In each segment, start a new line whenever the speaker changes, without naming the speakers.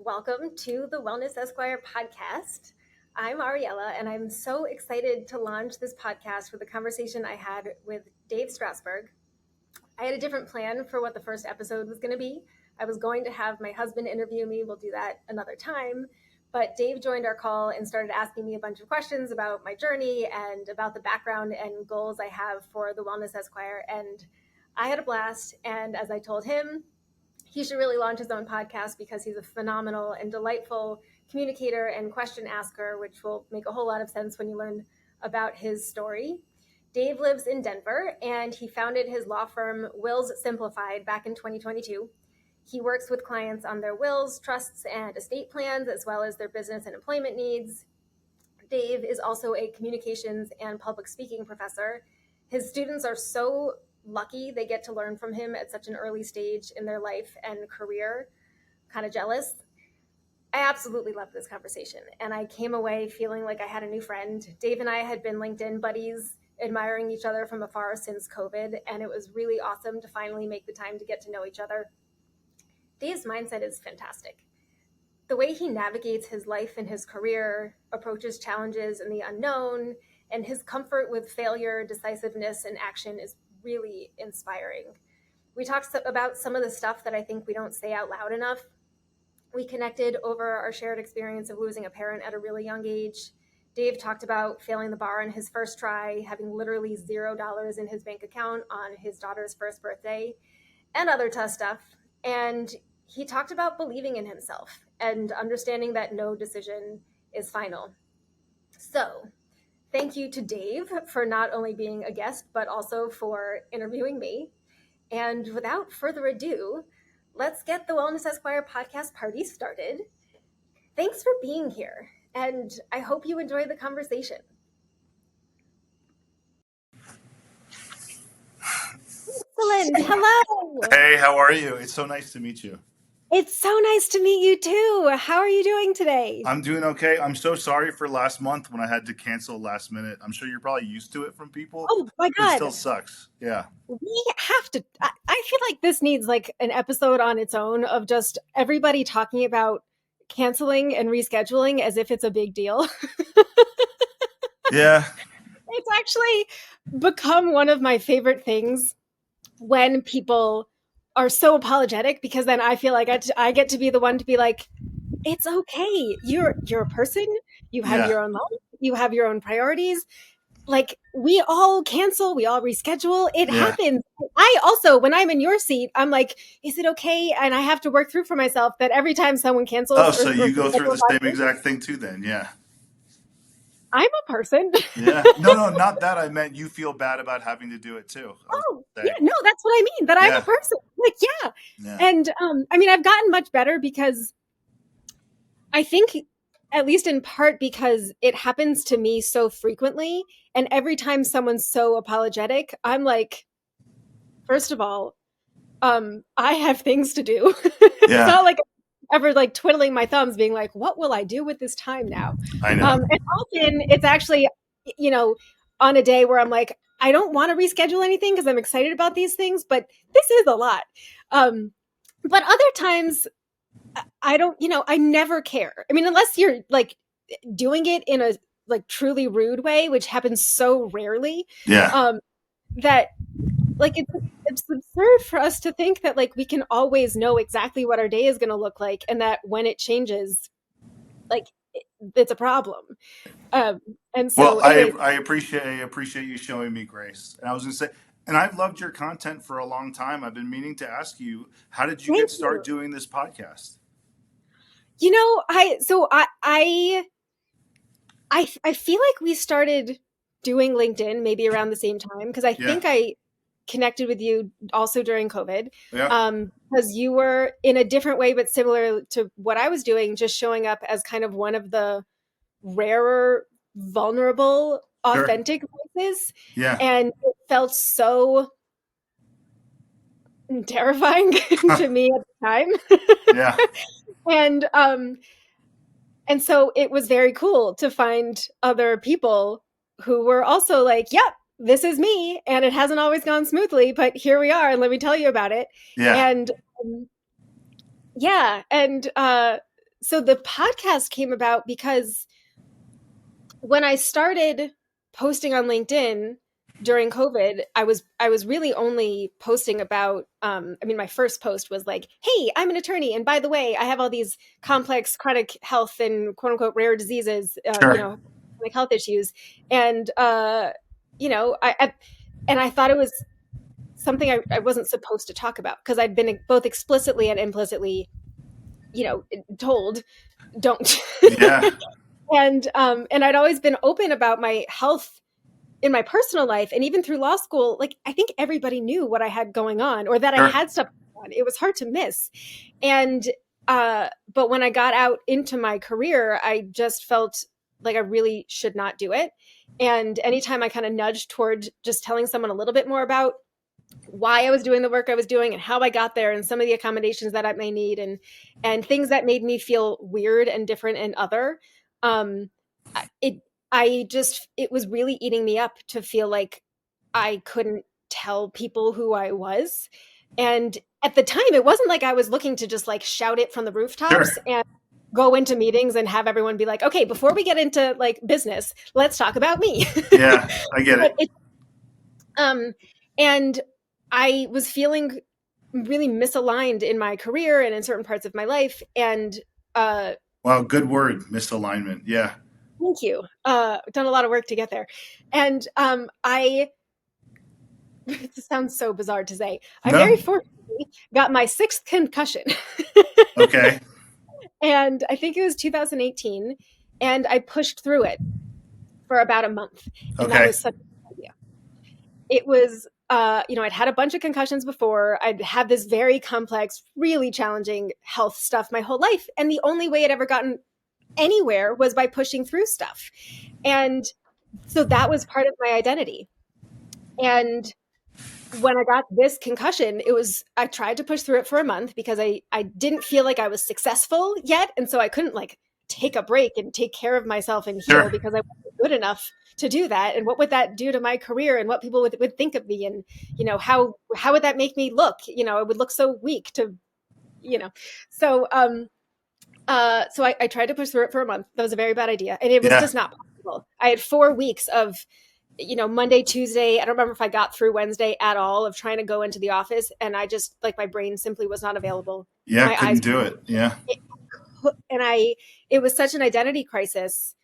Welcome to the Wellness Esquire podcast. I'm Ariella, and I'm so excited to launch this podcast with a conversation I had with Dave Strousberg. I had a different plan for what the first episode was going to be. I was going to have my husband interview me. We'll do that another time. But Dave joined our call and started asking me a bunch of questions about my journey and about the background and goals I have for the Wellness Esquire. And I had a blast. And as I told him, he should really launch his own podcast because he's a phenomenal and delightful communicator and question asker, which will make a whole lot of sense when you learn about his story. Dave lives in Denver, and he founded his law firm, Wills Simplified, back in 2022. He works with clients on their wills, trusts, and estate plans, as well as their business and employment needs. Dave is also a communications and public speaking professor. His students are so lucky they get to learn from him at such an early stage in their life and career. Kind of jealous. I absolutely loved this conversation, and I came away feeling like I had a new friend. Dave and I had been LinkedIn buddies, admiring each other from afar since COVID, and it was really awesome to finally make the time to get to know each other. Dave's mindset is fantastic. The way he navigates his life and his career, approaches challenges and the unknown, and his comfort with failure, decisiveness, and action is really inspiring. We talked about some of the stuff that I think we don't say out loud enough. We connected over our shared experience of losing a parent at a really young age. Dave talked about failing the bar on his first try, having literally $0 in his bank account on his daughter's first birthday, and other tough stuff. And he talked about believing in himself and understanding that no decision is final. So, thank you to Dave for not only being a guest, but also for interviewing me. And without further ado, let's get the Wellness Esquire podcast party started. Thanks for being here, and I hope you enjoy the conversation. Excellent. Hello.
Hey, how are you? It's so nice to meet you.
It's so nice to meet you too. How are you doing today?
I'm doing okay. I'm so sorry for last month when I had to cancel last minute. I'm sure you're probably used to it from people.
Oh my
It
God.
still sucks. Yeah.
We have to, I feel like this needs like an episode on its own of just everybody talking about canceling and rescheduling as if it's a big deal.
Yeah.
It's actually become one of my favorite things when people are so apologetic, because then I feel like I get to be the one to be like, it's okay. You're a person. You have
Yeah.
your own life. You have your own priorities. Like, we all cancel, we all reschedule. It
Yeah.
happens. I also, when I'm in your seat, I'm like, is it okay? And I have to work through for myself that every time someone cancels.
Oh, so you go through the same exact thing too then. Yeah.
I'm a person.
Yeah. No, not that. I meant you feel bad about having to do it too.
Oh, yeah, no, that's what I mean. That I'm a person. Like, yeah. And I mean, I've gotten much better because I think, at least in part because it happens to me so frequently. And every time someone's so apologetic, I'm like, first of all, I have things to do. It's not like I'm ever like twiddling my thumbs being like, what will I do with this time now?
I know.
And often it's actually, on a day where I'm like, I don't want to reschedule anything because I'm excited about these things, but this is a lot. But other times I don't, I never care. I mean, unless you're like doing it in a like truly rude way, which happens so rarely.
Yeah.
That like it's absurd for us to think that like we can always know exactly what our day is going to look like, and that when it changes, like it's a problem. And so,
well, I appreciate you showing me grace. And I was going to say, and I've loved your content for a long time. I've been meaning to ask you, how did you start doing this podcast?
I feel like we started doing LinkedIn maybe around the same time, because I think I connected with you also during COVID, because you were in a different way, but similar to what I was doing, just showing up as kind of one of the rarer, vulnerable, authentic voices.
Yeah.
And it felt so terrifying to me at the time.
Yeah.
And so it was very cool to find other people who were also like, yep, this is me, and it hasn't always gone smoothly, but here we are, and let me tell you about it.
Yeah.
And so the podcast came about because when I started posting on LinkedIn during COVID, I was really only posting about I mean, my first post was like, hey, I'm an attorney, and by the way, I have all these complex chronic health and quote unquote rare diseases,
Sure.
like health issues. And and I thought it was something I wasn't supposed to talk about because I'd been both explicitly and implicitly, told don't.
Yeah.
And I'd always been open about my health in my personal life, and even through law school. Like, I think everybody knew what I had going on, or that I
Sure.
had stuff going on. It was hard to miss. And but when I got out into my career, I just felt like I really should not do it. And anytime I kind of nudged toward just telling someone a little bit more about why I was doing the work I was doing and how I got there and some of the accommodations that I may need, and things that made me feel weird and different and other, um it it was really eating me up to feel like I couldn't tell people who I was. And at the time, it wasn't like I was looking to just like shout it from the rooftops
Sure.
and go into meetings and have everyone be like, okay, before we get into like business, let's talk about me.
Yeah, I get
But
it.
um and I was feeling really misaligned in my career and in certain parts of my life. And uh
Wow, good word, misalignment. Yeah.
thank you. Done a lot of work to get there. And I it sounds so bizarre to say, I
No?
very fortunately got my sixth concussion.
Okay.
And I think it was 2018, and I pushed through it for about a month. And that
Okay.
was such a good idea. It was I'd had a bunch of concussions before. I'd had this very complex, really challenging health stuff my whole life. And the only way I'd ever gotten anywhere was by pushing through stuff. And so that was part of my identity. And when I got this concussion, I tried to push through it for a month because I didn't feel like I was successful yet. And so I couldn't like take a break and take care of myself and heal
Sure.
because I wasn't good enough to do that. And what would that do to my career and what people would think of me? And, how would that make me look? I would look so weak to, you know, so, so I tried to push through it for a month. That was a very bad idea. And it was
Yeah.
just not possible. I had 4 weeks of, Monday, Tuesday. I don't remember if I got through Wednesday at all of trying to go into the office. And I just, like, my brain simply was not available.
Yeah,
My eyes,
couldn't do it. Yeah.
it was such an identity crisis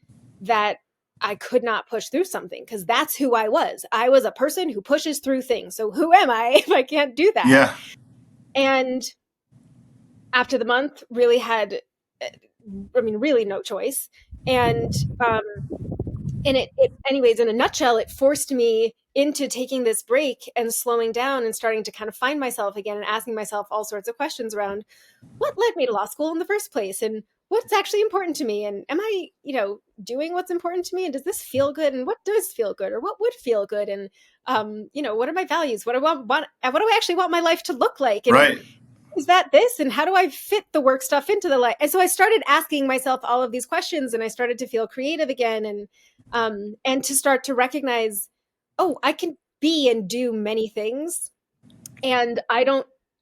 that I could not push through something because that's who I was. I was a person who pushes through things. So who am I if I can't do that?
Yeah.
And after the month, really had, really no choice. And, anyways, in a nutshell, it forced me into taking this break and slowing down and starting to kind of find myself again and asking myself all sorts of questions around what led me to law school in the first place, and what's actually important to me, and am I, doing what's important to me, and does this feel good, and what does feel good, or what would feel good, and what are my values, what do what do I actually want my life to look like, and
Right.
is that this, and how do I fit the work stuff into the life? And so I started asking myself all of these questions, and I started to feel creative again, and to start to recognize, oh, I can be and do many things. And I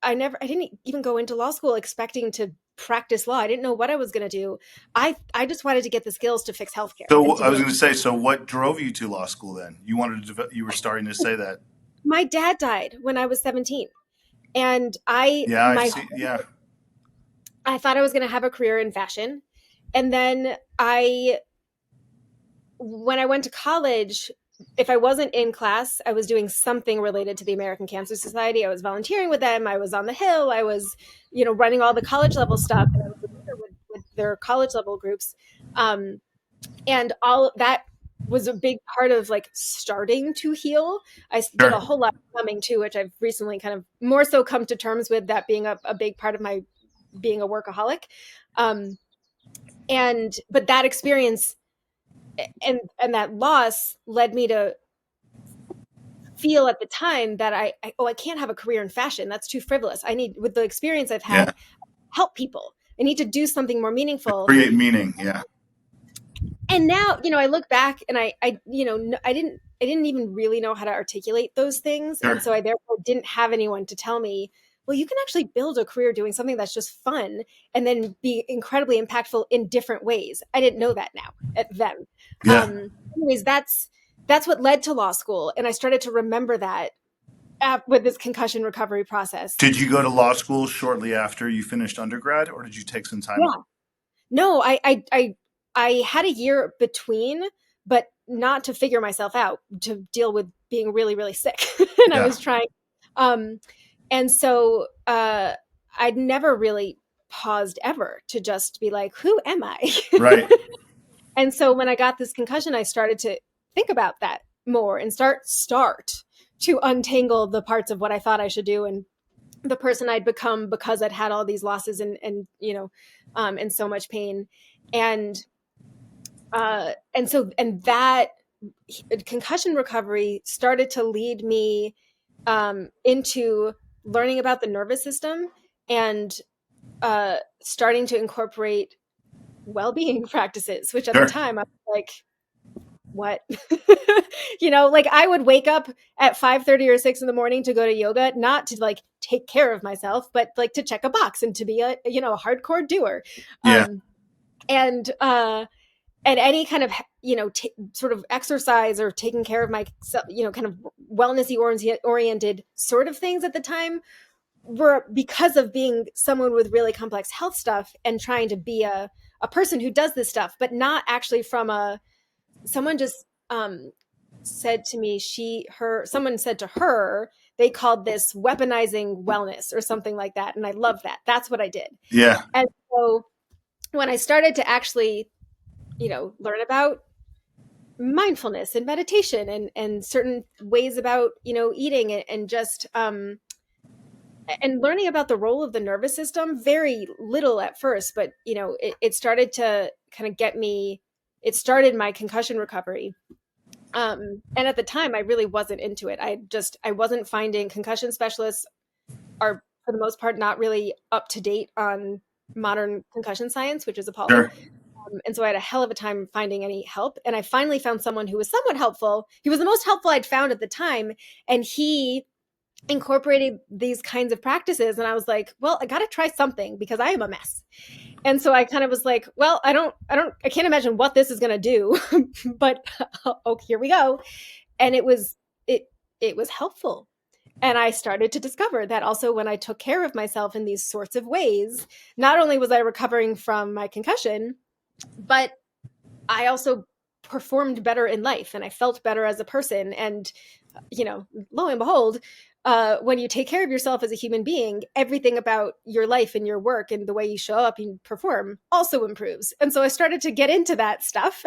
didn't even go into law school expecting to practice law. I didn't know what I was going to do. I just wanted to get the skills to fix healthcare and
So
to
I
be
was
able.
going to say, so what drove you to law school then? You wanted to, you were starting to say that.
My dad died when I was 17, and
Yeah, I see. Yeah.
I thought I was going to have a career in fashion. And then when I went to college, if I wasn't in class, I was doing something related to the American Cancer Society. I was volunteering with them. I was on the Hill. I was, running all the college level stuff. And I was a leader with their college level groups. And all that was a big part of like starting to heal. I did a
Sure.
whole lot of plumbing too, which I've recently kind of more so come to terms with, that being a big part of my being a workaholic. Um, but that experience and that loss led me to feel at the time that I can't have a career in fashion. That's too frivolous. I need, with the experience I've
Yeah.
had, help people. I need to do something more meaningful.
Create meaning. Yeah.
And now, I look back and I didn't even really know how to articulate those things. And
Sure.
so I therefore didn't have anyone to tell me well, you can actually build a career doing something that's just fun and then be incredibly impactful in different ways. I didn't know that now at then.
Yeah.
Anyways, that's what led to law school. And I started to remember that with this concussion recovery process.
Did you go to law school shortly after you finished undergrad, or did you take some time off?
Yeah. No, I had a year between, but not to figure myself out, to deal with being really, really sick. And I
Yeah.
was trying. Um, and so I'd never really paused ever to just be like, who am I?
Right.
And so when I got this concussion, I started to think about that more and start to untangle the parts of what I thought I should do and the person I'd become because I'd had all these losses and so much pain. And that concussion recovery started to lead me into learning about the nervous system and starting to incorporate well-being practices, which at the
Sure.
time I was like, what? Like I would wake up at 5:30 or 6 in the morning to go to yoga, not to like take care of myself, but like to check a box and to be a hardcore doer.
Yeah.
Um, and any kind of sort of exercise or taking care of myself, kind of wellnessy oriented sort of things at the time were because of being someone with really complex health stuff and trying to be a person who does this stuff, but not actually from someone just said to me, someone said to her, they called this weaponizing wellness or something like that. And I love that. That's what I did.
Yeah.
And so when I started to actually, learn about mindfulness and meditation and certain ways about, eating and just, and learning about the role of the nervous system, very little at first, but, it started to kind of it started my concussion recovery. And at the time I really wasn't into it. I wasn't finding concussion specialists are for the most part not really up to date on modern concussion science, which is appalling.
Sure.
And so I had a hell of a time finding any help. And I finally found someone who was somewhat helpful. He was the most helpful I'd found at the time. And he incorporated these kinds of practices. And I was like, well, I got to try something because I am a mess. And so I kind of was like, well, I can't imagine what this is going to do, but oh, here we go. And it was helpful. And I started to discover that also when I took care of myself in these sorts of ways, not only was I recovering from my concussion, but I also performed better in life and I felt better as a person. And, lo and behold, when you take care of yourself as a human being, everything about your life and your work and the way you show up and perform also improves. And so I started to get into that stuff.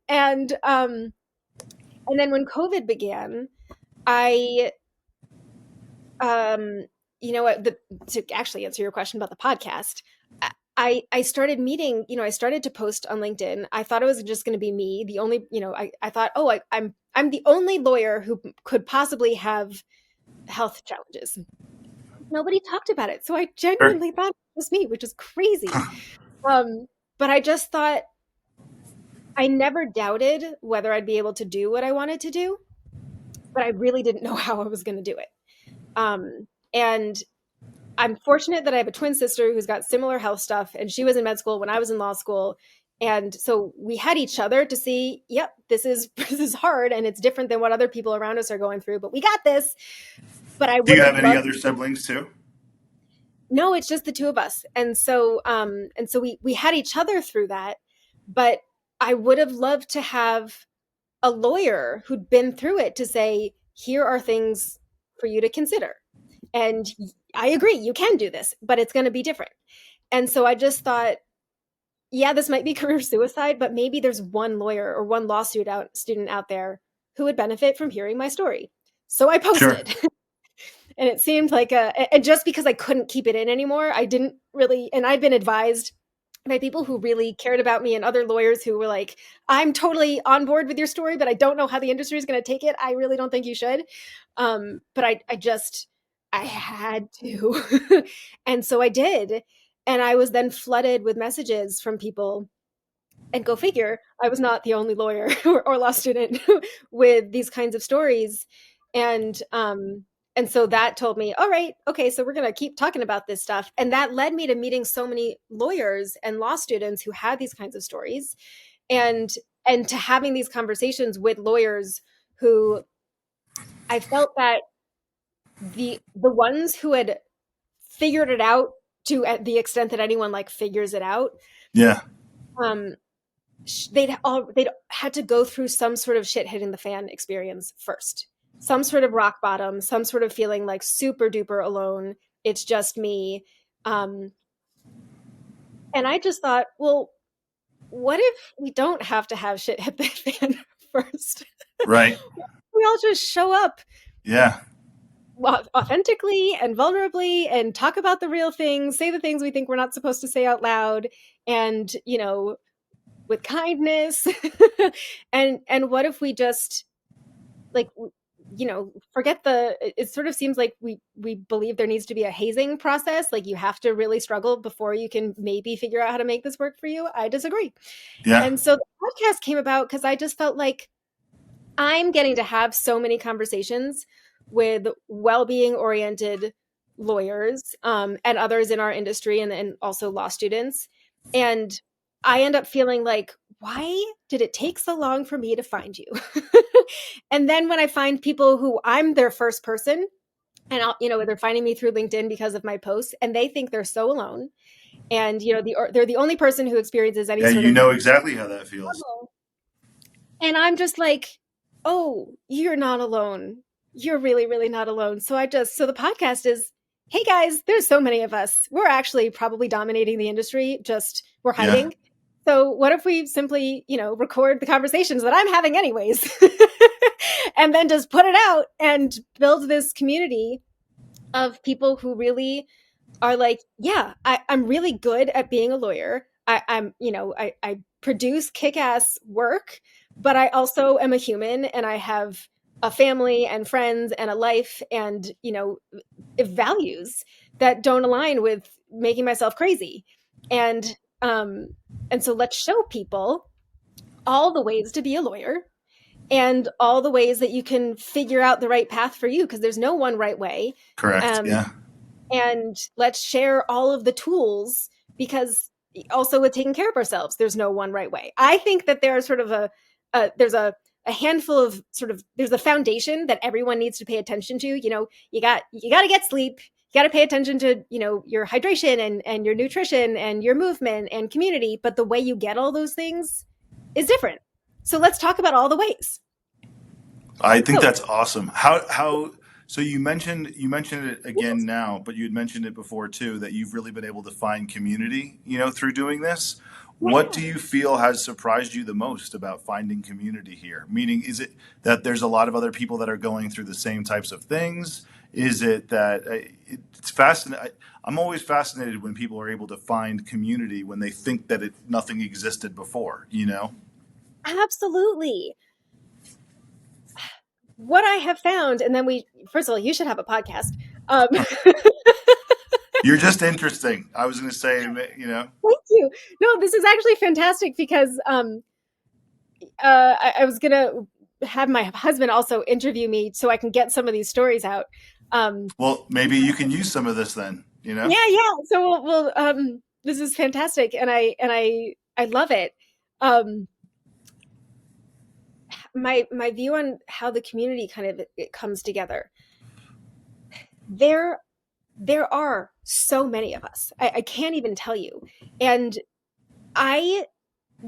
and then when COVID began, I to actually answer your question about the podcast, I started meeting, I started to post on LinkedIn. I thought it was just going to be me. The only, I thought, oh, I'm the only lawyer who could possibly have health challenges. Nobody talked about it. So I
Sure.
genuinely thought it was me, which is crazy. But I just thought I never doubted whether I'd be able to do what I wanted to do, but I really didn't know how I was going to do it. And I'm fortunate that I have a twin sister who's got similar health stuff, and she was in med school when I was in law school. And so we had each other to see, yep, this is this is hard and it's different than what other people around us are going through, but we got this. But I
Do
would
you
have
have any
loved.
other siblings too?
No, it's just the two of us. And so we had each other through that, but I would have loved to have a lawyer who'd been through it to say, here are things for you to consider. And I agree, you can do this, but it's going to be different. And so I just thought, yeah, this might be career suicide, but maybe there's one lawyer or one law student out there who would benefit from hearing my story. So I
Sure.
posted. And it seemed like and just because I couldn't keep it in anymore, I didn't really, and I'd been advised by people who really cared about me and other lawyers who were like, I'm totally on board with your story, but I don't know how the industry is going to take it. I really don't think you should. But I had to. And so I did. And I was then flooded with messages from people. And go figure, I was not the only lawyer or law student with these kinds of stories. And And so that told me, all right, okay, so we're going to keep talking about this stuff. And that led me to meeting so many lawyers and law students who had these kinds of stories, and and to having these conversations with lawyers who I felt that the ones who had figured it out to the extent that anyone like figures it out,
Yeah.
um they'd had to go through some sort of shit hitting the fan experience first, some sort of rock bottom, some sort of feeling like super duper alone, it's just me. um and I just thought, well, what if we don't have to have shit hit the fan first?
Right.
We all just show up
Yeah.
authentically and vulnerably and talk about the real things, say the things we think we're not supposed to say out loud, and with kindness. And what if we just like forget it sort of seems like we believe there needs to be a hazing process, like you have to really struggle before you can maybe figure out how to make this work for you. I disagree.
Yeah.
And so the podcast came about because I just felt like I'm getting to have so many conversations with well-being oriented lawyers, and others in our industry, and also law students. And I end up feeling like, why did it take so long for me to find you? And then when I find people who I'm their first person, and they're finding me through LinkedIn because of my posts, and they think they're so alone, and they're the only person who experiences any
Yeah.
sort
You
of
know exactly how that feels.
struggle. And I'm just like, oh, you're not alone. You're really, really not alone. So the podcast is, hey guys, there's so many of us. We're actually probably dominating the industry, just we're
Yeah.
hiding. So what if we simply, record the conversations that I'm having anyways, and then just put it out and build this community of people who really are like, yeah, I'm really good at being a lawyer. I produce kick-ass work, but I also am a human, and I have a family and friends and a life, and values that don't align with making myself crazy. And um and so let's show people all the ways to be a lawyer, and all the ways that you can figure out the right path for you, because there's no one right way.
Correct.
um
Yeah.
and let's share all of the tools, because also with taking care of ourselves, there's no one right way. I think that there are sort of there's a handful of there's a foundation that everyone needs to pay attention to. You got to get sleep, you got to pay attention to your hydration and your nutrition and your movement and community, but the way you get all those things is different. So let's talk about all the ways.
I think
So
that's awesome. How so you mentioned it again now, but you had mentioned it before too, that you've really been able to find community, through doing this. What
yeah.
do you feel has surprised you the most about finding community here? Meaning, is it that there's a lot of other people that are going through the same types of things? Is it that it's fascinating? I'm always fascinated when people are able to find community when they think that nothing existed before,
Absolutely. What I have found, and then first of all, you should have a podcast. Thank
You're just interesting. I was going to say.
you. No, this is actually fantastic because I was gonna have my husband also interview me so I can get some of these stories out.
Well, maybe you can use some of this then.
Yeah, yeah. So this is fantastic, and I love it. Um, my view on how the community kind of it comes together. There there are so many of us. I can't even tell you. And I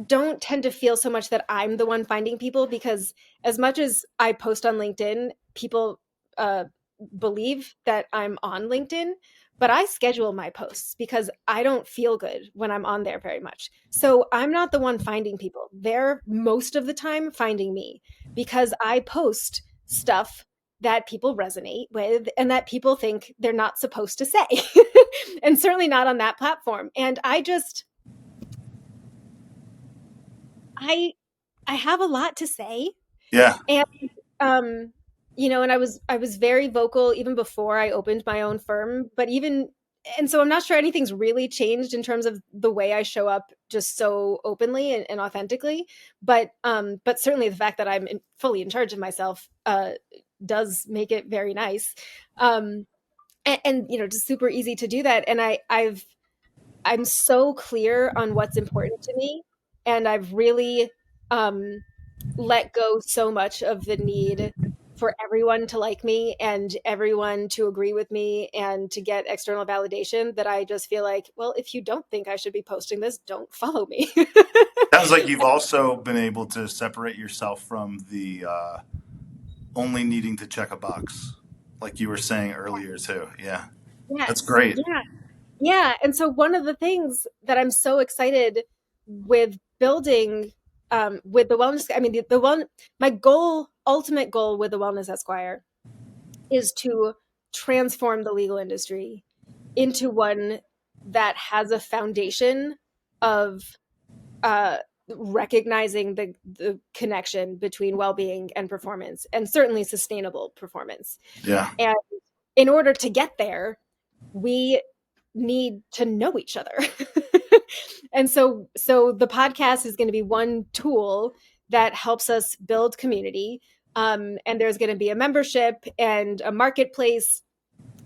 don't tend to feel so much that I'm the one finding people, because as much as I post on LinkedIn, people uh, believe that I'm on LinkedIn, but I schedule my posts because I don't feel good when I'm on there very much. So I'm not the one finding people. They're most of the time finding me because I post stuff that people resonate with and that people think they're not supposed to say. And certainly not on that platform. And I I have a lot to say,
Yeah.
and um and I was very vocal even before I opened my own firm, but even and so I'm not sure anything's really changed in terms of the way I show up just so openly and authentically, but certainly the fact that I'm fully in charge of myself does make it very nice. And just super easy to do that. And I'm so clear on what's important to me, and I've really um, let go so much of the need for everyone to like me and everyone to agree with me and to get external validation, that I just feel like, well, if you don't think I should be posting this, don't follow me.
Sounds like you've also been able to separate yourself from the only needing to check a box, like you were saying earlier too. Yeah, that's
Yes.
great.
Yeah. Yeah. And so one of the things that I'm so excited with building with the wellness, I mean, the one, my goal, ultimate goal with the Wellness Esquire is to transform the legal industry into one that has a foundation of recognizing the connection between well-being and performance, and certainly sustainable performance.
Yeah.
And in order to get there, we need to know each other. And so the podcast is going to be one tool that helps us build community. And there's going to be a membership and a marketplace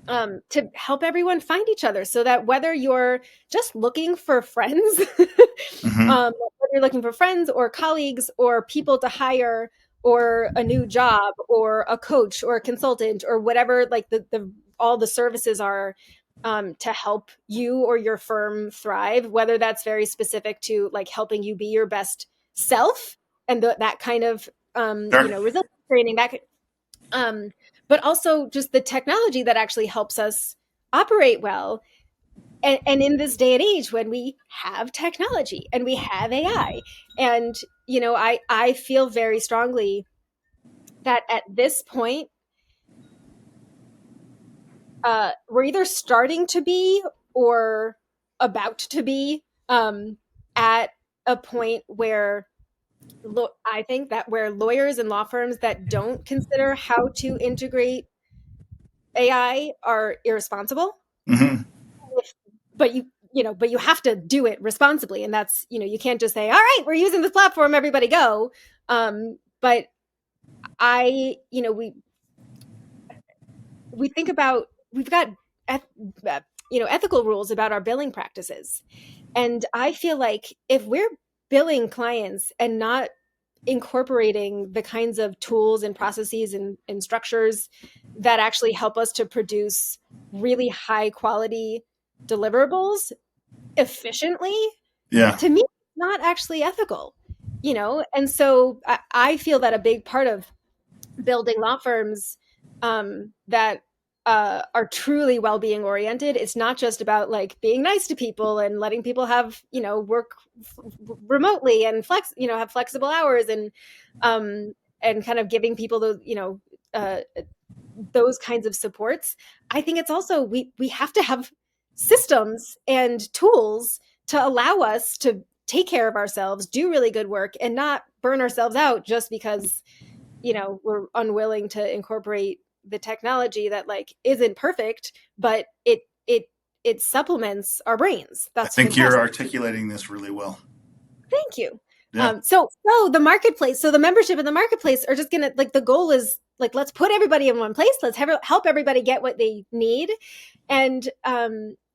to help everyone find each other, so that whether you're just looking for friends,
Hmm.
whether you're looking for friends or colleagues or people to hire or a new job or a coach or a consultant or whatever, like the all the services are to help you or your firm thrive, whether that's very specific to like helping you be your best self and that kind of
Sure.
resilience training, that but also just the technology that actually helps us operate well. And in this day and age when we have technology and we have AI, and I feel very strongly that at this point, we're either starting to be or about to be at a point where I think that where lawyers and law firms that don't consider how to integrate AI are irresponsible.
Hmm.
But you have to do it responsibly, and that's, you can't just say, all right, we're using this platform, everybody go. But I you know we think about, we've got ethical rules about our billing practices, and I feel like if we're billing clients and not incorporating the kinds of tools and processes and structures that actually help us to produce really high quality deliverables efficiently,
Yeah.
to me, it's not actually ethical. And so I feel that a big part of building law firms that are truly well-being oriented, it's not just about like being nice to people and letting people have work remotely and have flexible hours, and kind of giving people uh, those kinds of supports. I think it's also, we have to have systems and tools to allow us to take care of ourselves, do really good work, and not burn ourselves out just because we're unwilling to incorporate the technology that like isn't perfect, but it supplements our brains.
I
That's
think you're
fantastic.
articulating this really well.
Thank you.
Yeah.
So the marketplace, so the membership and the marketplace are just gonna, like, the goal is like, let's put everybody in one place. Let's help everybody get what they need. And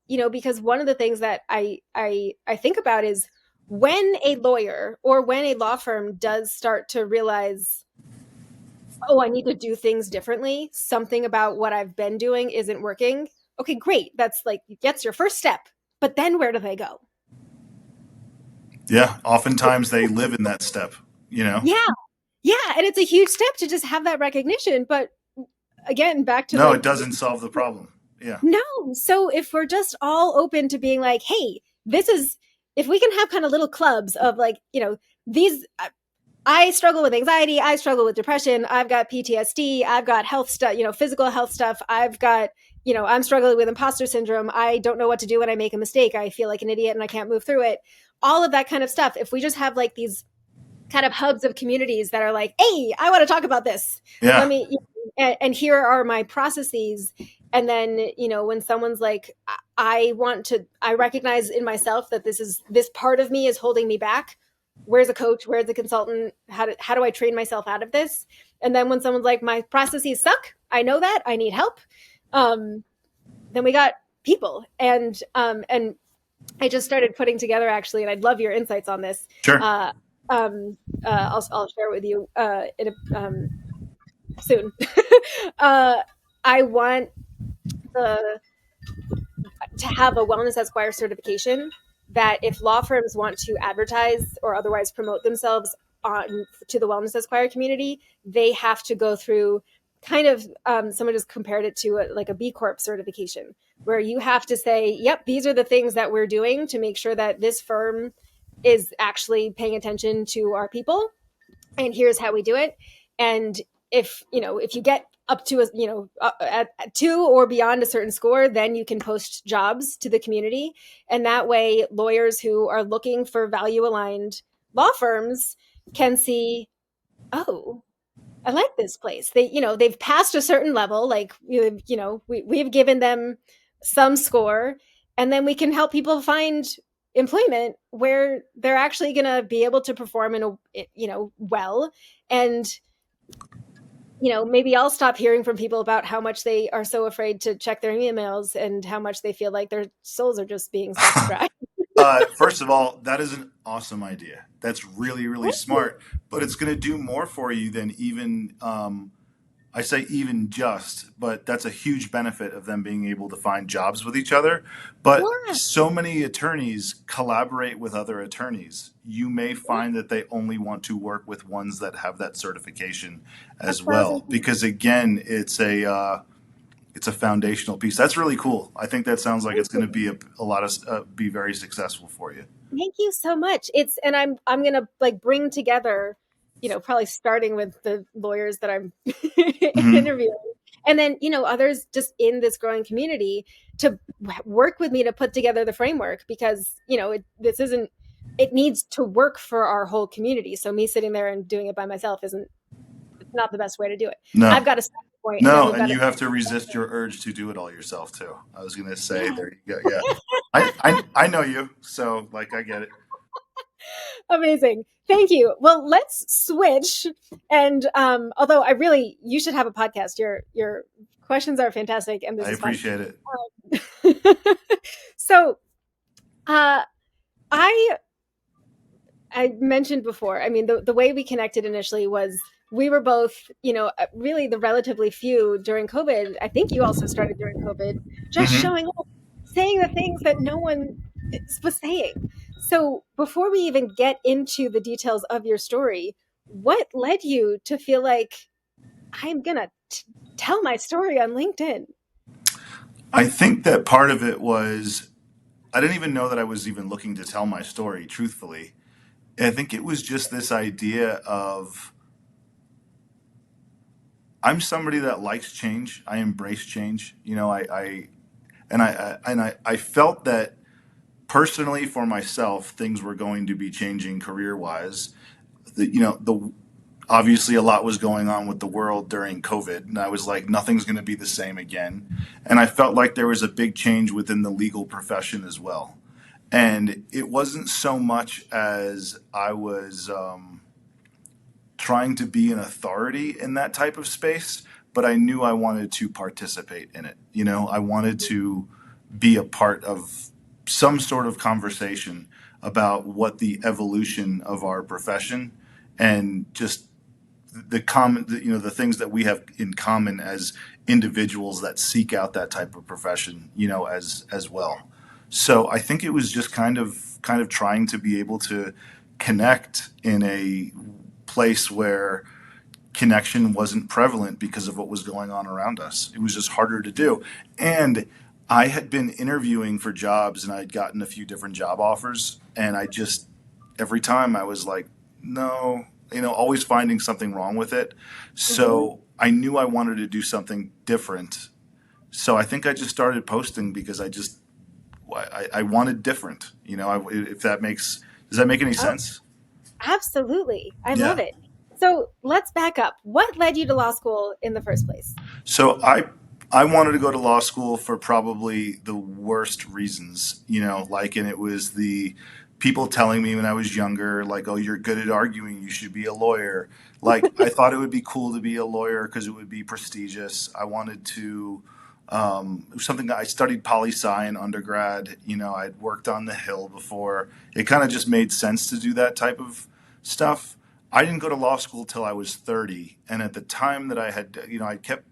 because one of the things that I think about is, when a lawyer or when a law firm does start to realize, oh, I need to do things differently, something about what I've been doing isn't working. Okay, great. That's your first step. But then where do they go?
Yeah. Oftentimes they live in that step, you know?
Yeah. Yeah. And it's a huge step to just have that recognition. But again, back to
No,
like,
it doesn't solve the problem. Yeah.
no. So if we're just all open to being like, hey, if we can have kind of little clubs of like, these, I struggle with anxiety, I struggle with depression, I've got PTSD, I've got health stuff, physical health stuff, I've got, I'm struggling with imposter syndrome, I don't know what to do when I make a mistake, I feel like an idiot and I can't move through it. All of that kind of stuff. If we just have like these kind of hubs of communities that are like, hey, I want to talk about this. Let
Yeah.
me, and here are my processes. And then, when someone's like, I recognize in myself that this part of me is holding me back. where's a coach, where's a consultant, how do I train myself out of this? And then when someone's like, my processes suck, I know that, I need help, then we got people. And I just started putting together, actually, and I'd love your insights on this.
Sure.
uh, I'll share it with you soon. I want the to have a Wellness Esquire certification, that if law firms want to advertise or otherwise promote themselves on to the Wellness Esquire community, they have to go through kind of, someone just compared it to like a B Corp certification, where you have to say, yep, these are the things that we're doing to make sure that this firm is actually paying attention to our people, and here's how we do it. And if you get up to at 2 or beyond a certain score, then you can post jobs to the community, and that way lawyers who are looking for value aligned law firms can see, oh, I like this place. They've passed a certain level, like, we've given them some score, and then we can help people find employment where they're actually going to be able to perform well. And maybe I'll stop hearing from people about how much they are so afraid to check their emails and how much they feel like their souls are just being sucked dry.
First of all, that is an awesome idea. That's really, really smart. But it's going to do more for you than even, I say even just, but that's a huge benefit of them being able to find jobs with each other. But
Yeah,
so many attorneys collaborate with other attorneys. You may find that they only want to work with ones that have that certification
a
as
thousand.
well. Because again, it's a foundational piece. That's really cool. I think that sounds like it's going to be a lot of be very successful for you.
Thank you so much. And I'm gonna like bring together, probably starting with the lawyers that I'm
Hmm.
interviewing, and then others just in this growing community to work with me to put together the framework, because this isn't, it needs to work for our whole community. So me sitting there and doing it by myself isn't, it's not the best way to do it. I've
No,
got a starting point, and then
no,
we've
and
got to.
you have to resist your urge to do it all yourself too. I was going to say,
Yeah.
there you go. Yeah, I know you, so like I get it.
Amazing. Thank you. Well, let's switch. And although you should have a podcast. Your questions are fantastic, and this
I
is fun.
appreciate it.
So, uh, I I mentioned before. I mean, the way we connected initially was we were both, really the relatively few during COVID. I think you also started during COVID, just
Hmm.
showing up, saying the things that no one was saying. So before we even get into the details of your story, what led you to feel like I'm gonna tell my story on LinkedIn?
I think that part of it was I didn't even know that I was even looking to tell my story, truthfully. I think it was just this idea of I'm somebody that likes change. I embrace change. I felt that personally for myself, things were going to be changing career wise. The obviously a lot was going on with the world during COVID, and I was like, nothing's going to be the same again. And I felt like there was a big change within the legal profession as well. And it wasn't so much as I was trying to be an authority in that type of space, but I knew I wanted to participate in it. I wanted to be a part of some sort of conversation about what the evolution of our profession and just the things that we have in common as individuals that seek out that type of profession, as well. So I think it was just kind of trying to be able to connect in a place where connection wasn't prevalent because of what was going on around us. It was just harder to do. And I had been interviewing for jobs and I'd gotten a few different job offers. And every time I was like, no, always finding something wrong with it.
Hmm.
So I knew I wanted to do something different. So I think I just started posting because I wanted different. If does that make any
Oh,
sense?
absolutely. I love
Yeah.
it. So let's back up. What led you to law school in the first place?
So I I wanted to go to law school for probably the worst reasons, and it was the people telling me when I was younger, like, oh, you're good at arguing, you should be a lawyer. Like, I thought it would be cool to be a lawyer because it would be prestigious. I wanted to, it was something I studied poli sci in undergrad. I'd worked on the Hill before. It kind of just made sense to do that type of stuff. I didn't go to law school till I was 30. And at the time that I had, I kept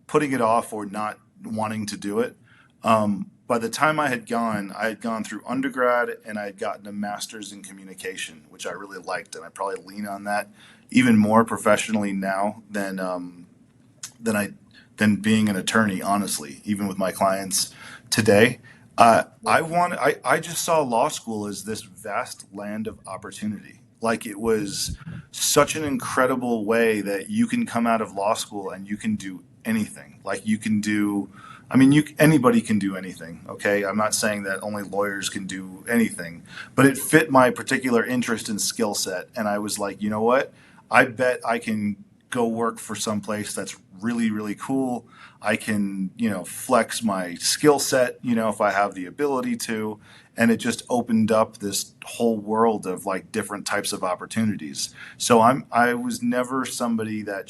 putting it off or not wanting to do it. By the time I had gone through undergrad and I had gotten a master's in communication, which I really liked, and I probably lean on that even more professionally now than I than being an attorney. Honestly, even with my clients today, I just saw law school as this vast land of opportunity. Like it was such an incredible way that you can come out of law school and you can do anything. Like you can do, I mean, anybody can do anything. Okay, I'm not saying that only lawyers can do anything, but it fit my particular interest and skill set, and I was like, you know what? I bet I can go work for some place that's really, really cool. I can, flex my skill set, if I have the ability to. And it just opened up this whole world of like different types of opportunities. So I was never somebody that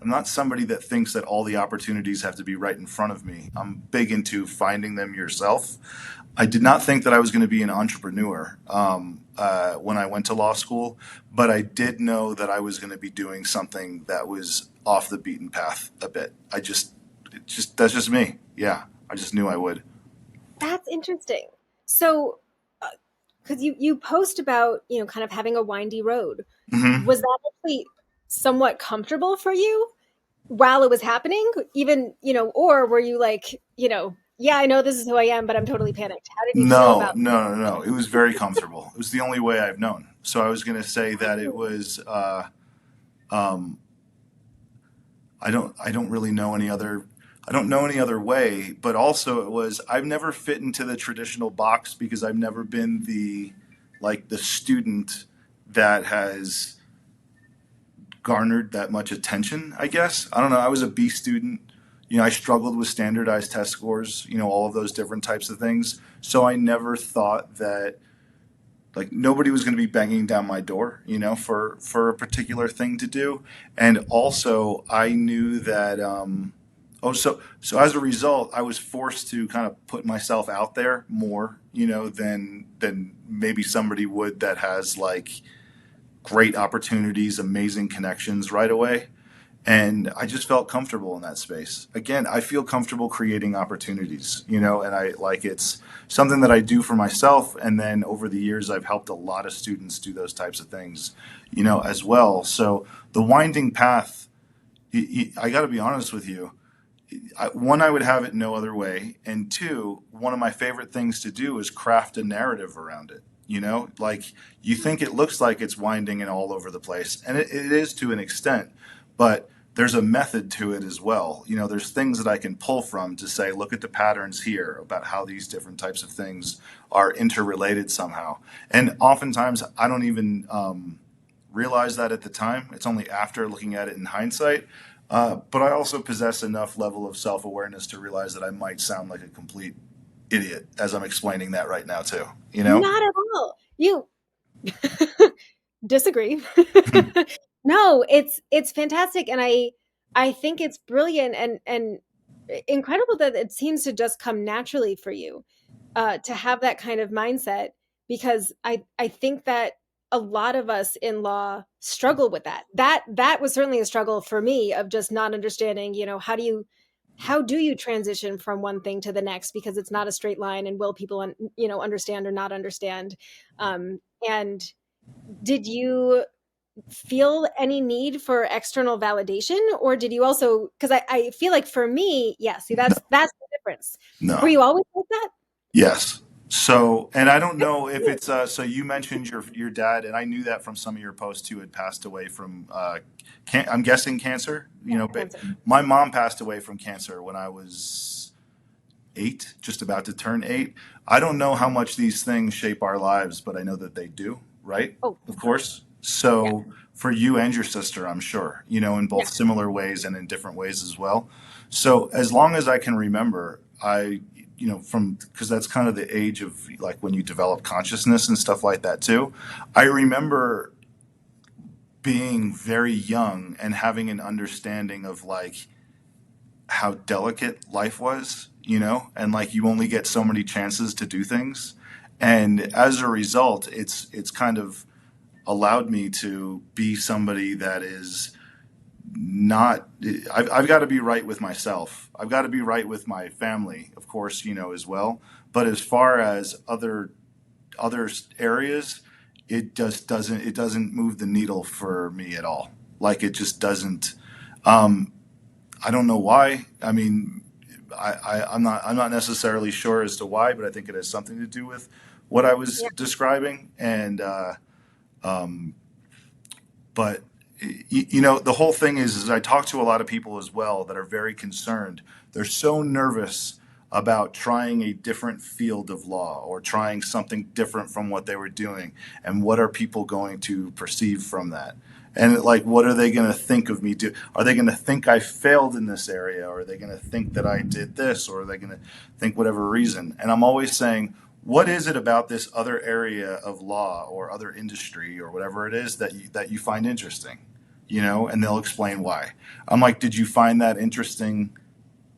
I'm not somebody that thinks that all the opportunities have to be right in front of me. I'm big into finding them yourself. I did not think that I was going to be an entrepreneur when I went to law school, but I did know that I was going to be doing something that was off the beaten path a bit. That's just me. Yeah, I just knew I would.
That's interesting. So, because you post about, kind of having a windy road.
Hmm.
Was that actually somewhat comfortable for you while it was happening? Even, or were you like, yeah, I know this is who I am, but I'm totally panicked. How did you feel
No,
about
no, no, no. It was very comfortable. It was the only way I've known. So I was going to say that it was. Um, I don't really know any other. I don't know any other way. But also, it was. I've never fit into the traditional box because I've never been the student that has garnered that much attention, I guess. I don't know. I was a B student. I struggled with standardized test scores, all of those different types of things. So I never thought that like nobody was going to be banging down my door, for a particular thing to do. And also I knew that so as a result, I was forced to kind of put myself out there more, than maybe somebody would that has like great opportunities, amazing connections right away. And I just felt comfortable in that space. Again, I feel comfortable creating opportunities, and I like it's something that I do for myself. And then over the years, I've helped a lot of students do those types of things, as well. So the winding path, I got to be honest with you. One, I would have it no other way. And two, one of my favorite things to do is craft a narrative around it. Like you think it looks like it's winding and all over the place, and it is to an extent, but there's a method to it as well. There's things that I can pull from to say, look at the patterns here about how these different types of things are interrelated somehow. And oftentimes I don't even realize that at the time. It's only after looking at it in hindsight. But I also possess enough level of self awareness to realize that I might sound like a complete idiot as I'm explaining that right now, too. You know?
not at all? You disagree. No, it's fantastic, and I think it's brilliant and incredible that it seems to just come naturally for you to have that kind of mindset, because I think that a lot of us in law struggle with that. That was certainly a struggle for me, of just not understanding, how do you transition from one thing to the next, because it's not a straight line, and will people understand or not understand. And did you feel any need for external validation, or did you also, because I feel like for me, yeah, see,
No,
that's the difference. Were
no.
you always like that?
Yes. So, and I don't know if it's so you mentioned your dad, and I knew that from some of your posts who had passed away from I'm guessing cancer.
Yeah,
But
cancer.
my mom passed away from cancer when I was 8, just about to turn 8. I don't know how much these things shape our lives, but I know that they do, right?
Oh,
Of
sure.
course.
Yeah.
So for you and your sister, I'm sure, in
Yeah.
both similar ways and in different ways as well. So as long as I can remember, because that's kind of the age of like when you develop consciousness and stuff like that too. I remember being very young and having an understanding of like how delicate life was, and like you only get so many chances to do things. And as a result, it's kind of allowed me to be somebody that is not I've got to be right with myself. I've got to be right with my family, of course, as well. But as far as other areas, it doesn't move the needle for me at all. Like it just doesn't. Um, I don't know why. I mean, I'm not necessarily sure as to why, but I think it has something to do with what I was
Yeah.
describing. And um, but the whole thing is I talk to a lot of people as well that are very concerned. They're so nervous about trying a different field of law or trying something different from what they were doing, and what are people going to perceive from that? And like, what are they going to think of me? Are they going to think I failed in this area, or are they going to think that I did this, or are they going to think whatever reason? And I'm always saying, what is it about this other area of law or other industry or whatever it is that you find interesting? And they'll explain why. I'm like, did you find that interesting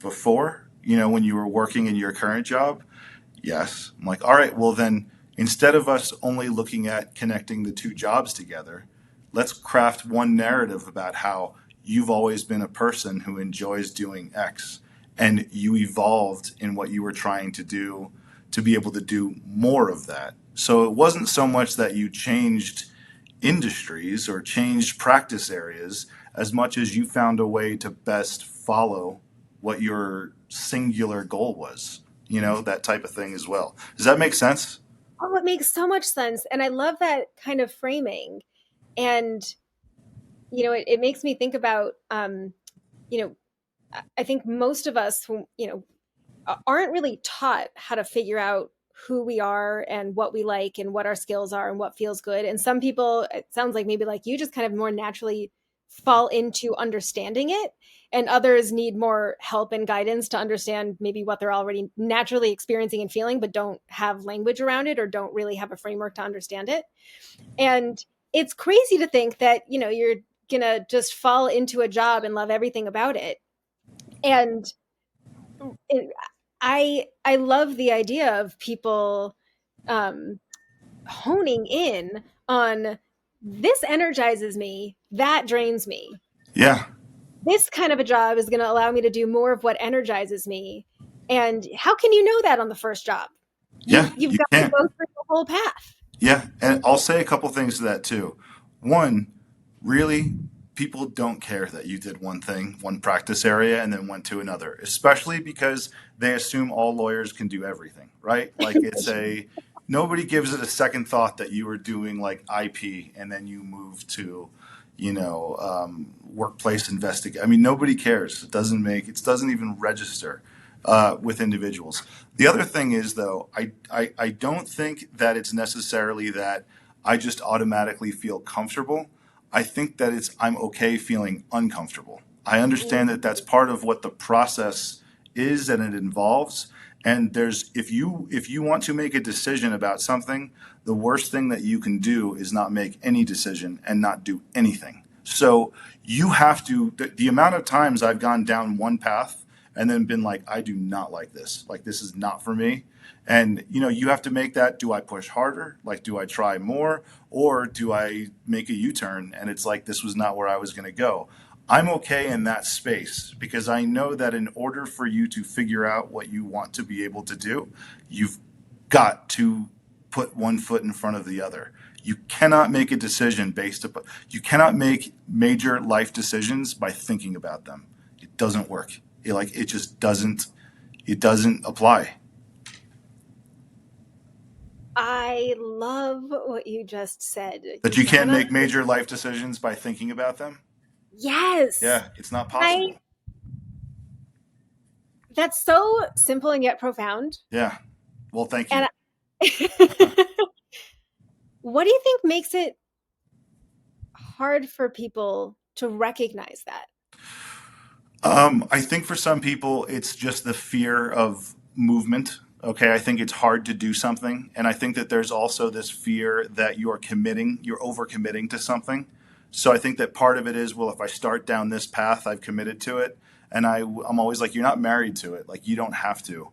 before, when you were working in your current job? Yes. I'm like, all right, well then, instead of us only looking at connecting the two jobs together, let's craft one narrative about how you've always been a person who enjoys doing X, and you evolved in what you were trying to do to be able to do more of that. So it wasn't so much that you changed industries or changed practice areas as much as you found a way to best follow what your singular goal was, that type of thing as well. Does that make sense?
Oh, it makes so much sense. And I love that kind of framing. And, it makes me think about, you know, I think most of us, aren't really taught how to figure out who we are and what we like and what our skills are and what feels good. And some people, it sounds like maybe like you, just kind of more naturally fall into understanding it. And others need more help and guidance to understand maybe what they're already naturally experiencing and feeling, but don't have language around it or don't really have a framework to understand it. And it's crazy to think that, you're going to just fall into a job and love everything about it. And it, I love the idea of people um, honing in on this energizes me, that drains me.
Yeah.
This kind of a job is going to allow me to do more of what energizes me. And how can you know that on the first job?
Yeah,
You've
you
got to
can.
go through the whole path.
Yeah, and I'll say a couple things to that too. One, really, people don't care that you did one thing, one practice area, and then went to another, especially because they assume all lawyers can do everything, right? Like nobody gives it a second thought that you were doing like IP and then you move to, workplace investigate. I mean, nobody cares. It doesn't even register with individuals. The other thing is, though, I don't think that it's necessarily that I just automatically feel comfortable. I think that I'm okay feeling uncomfortable. I understand that that's part of what the process is and it involves. And if you want to make a decision about something, the worst thing that you can do is not make any decision and not do anything. So you have to, the amount of times I've gone down one path and then been like, I do not like this. Like, this is not for me. And, you have to make that. Do I push harder? Like, do I try more? Or do I make a U turn? And it's like, this was not where I was going to go. I'm okay in that space because I know that in order for you to figure out what you want to be able to do, you've got to put one foot in front of the other. You cannot make a decision you cannot make major life decisions by thinking about them. It doesn't work. It just doesn't apply.
I love what you just said.
That
You
you can't
cannot.
make major life decisions by thinking about them.
Yes.
Yeah, it's not
I,
possible.
that's so simple and yet profound.
Yeah. Well, thank you.
And what do you think makes it hard for people to recognize that?
I think for some people, it's just the fear of movement. Okay, I think it's hard to do something. And I think that there's also this fear that you're overcommitting to something. So I think that part of it is, well, if I start down this path, I've committed to it. And I'm always like, you're not married to it. Like, you don't have to.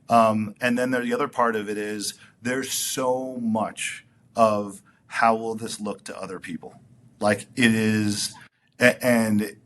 And then the other part of it is there's so much of how will this look to other people? Like it is, and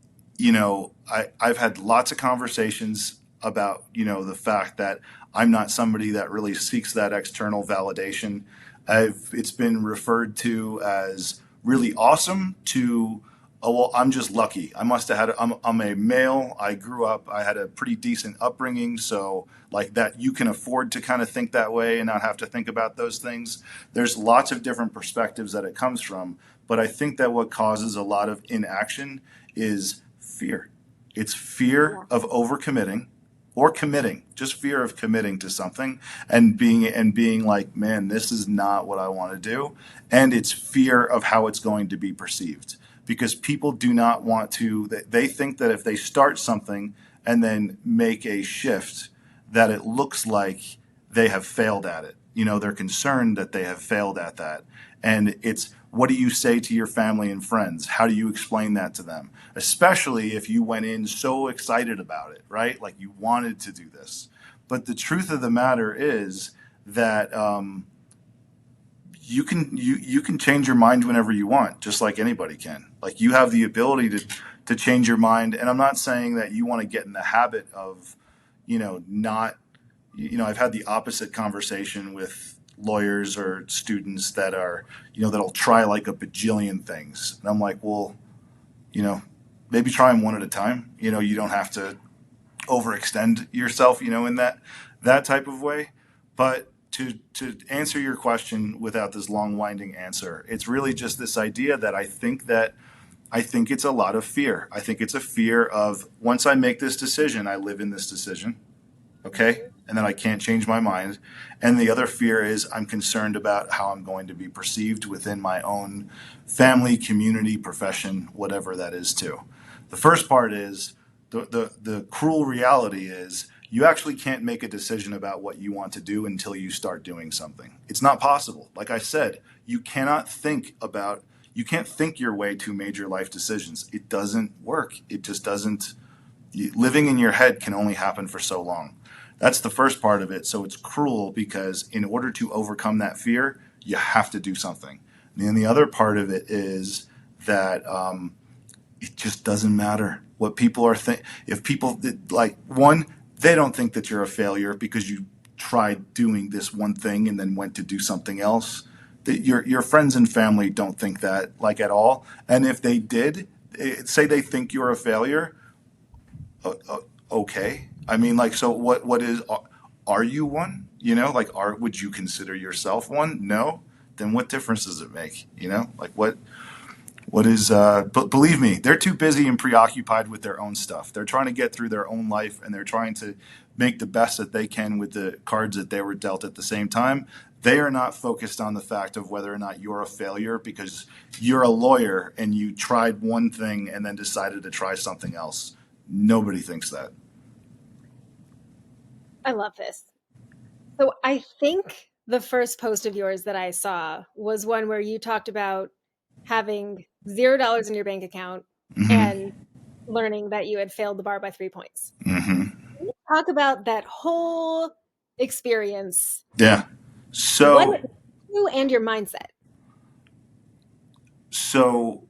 I've had lots of conversations about, the fact that I'm not somebody that really seeks that external validation. It's been referred to as really awesome to, oh, well, I'm just lucky. I must have had, I'm a male. I grew up, I had a pretty decent upbringing. So like that, you can afford to kind of think that way and not have to think about those things. There's lots of different perspectives that it comes from. But I think that what causes a lot of inaction is fear. It's fear of overcommitting or committing, just fear of committing to something and being like, man, this is not what I want to do. And it's fear of how it's going to be perceived because people do not want to, they think that if they start something and then make a shift, that it looks like they have failed at it. They're concerned that they have failed at that. And it's, what do you say to your family and friends? How do you explain that to them? Especially if you went in so excited about it, right? Like you wanted to do this. But the truth of the matter is that you can change your mind whenever you want, just like anybody can. Like you have the ability to change your mind. And I'm not saying that you want to get in the habit of, not, I've had the opposite conversation with lawyers or students that are, that'll try like a bajillion things. And I'm like, well, maybe try them one at a time. You don't have to overextend yourself, in that type of way. But to answer your question without this long winding answer, it's really just this idea that I think it's a lot of fear. I think it's a fear of once I make this decision, I live in this decision. Okay. And then I can't change my mind. And the other fear is I'm concerned about how I'm going to be perceived within my own family, community, profession, whatever that is too. The first part is the cruel reality is you actually can't make a decision about what you want to do until you start doing something. It's not possible. Like I said, you can't think your way to major life decisions. It doesn't work. It just doesn't. Living in your head can only happen for so long. That's the first part of it. So it's cruel because in order to overcome that fear, you have to do something. And then the other part of it is that it just doesn't matter what people are thinking. If people they don't think that you're a failure because you tried doing this one thing and then went to do something else. Your friends and family don't think that like at all. And if they did, say they think you're a failure, okay. I mean, like, so what is, are you one? Would you consider yourself one? No. Then what difference does it make? Like what is, but believe me, they're too busy and preoccupied with their own stuff. They're trying to get through their own life and they're trying to make the best that they can with the cards that they were dealt at the same time. They are not focused on the fact of whether or not you're a failure because you're a lawyer and you tried one thing and then decided to try something else. Nobody thinks that.
I love this. So I think the first post of yours that I saw was one where you talked about having $0 in your bank account and learning that you had failed the bar by 3 points. Can you talk about that whole experience?
Yeah. So
what you and your mindset.
So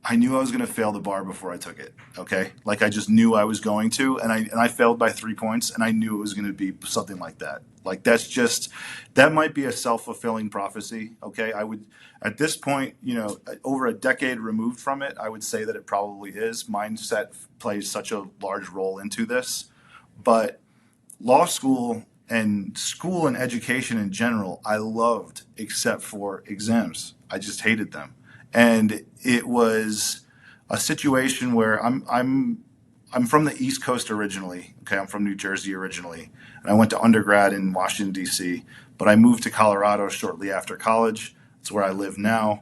I knew I was going to fail the bar before I took it. Okay. Like I just knew I was going to, and I failed by 3 points and I knew it was going to be something like that. Like that might be a self-fulfilling prophecy. Okay. I would, at this point, over a decade removed from it, I would say that it probably is. Mindset plays such a large role into this, but law school and education in general, I loved except for exams. I just hated them. And it was a situation where I'm from the East Coast originally. Okay, I'm from New Jersey originally, and I went to undergrad in Washington D.C. But I moved to Colorado shortly after college. It's where I live now.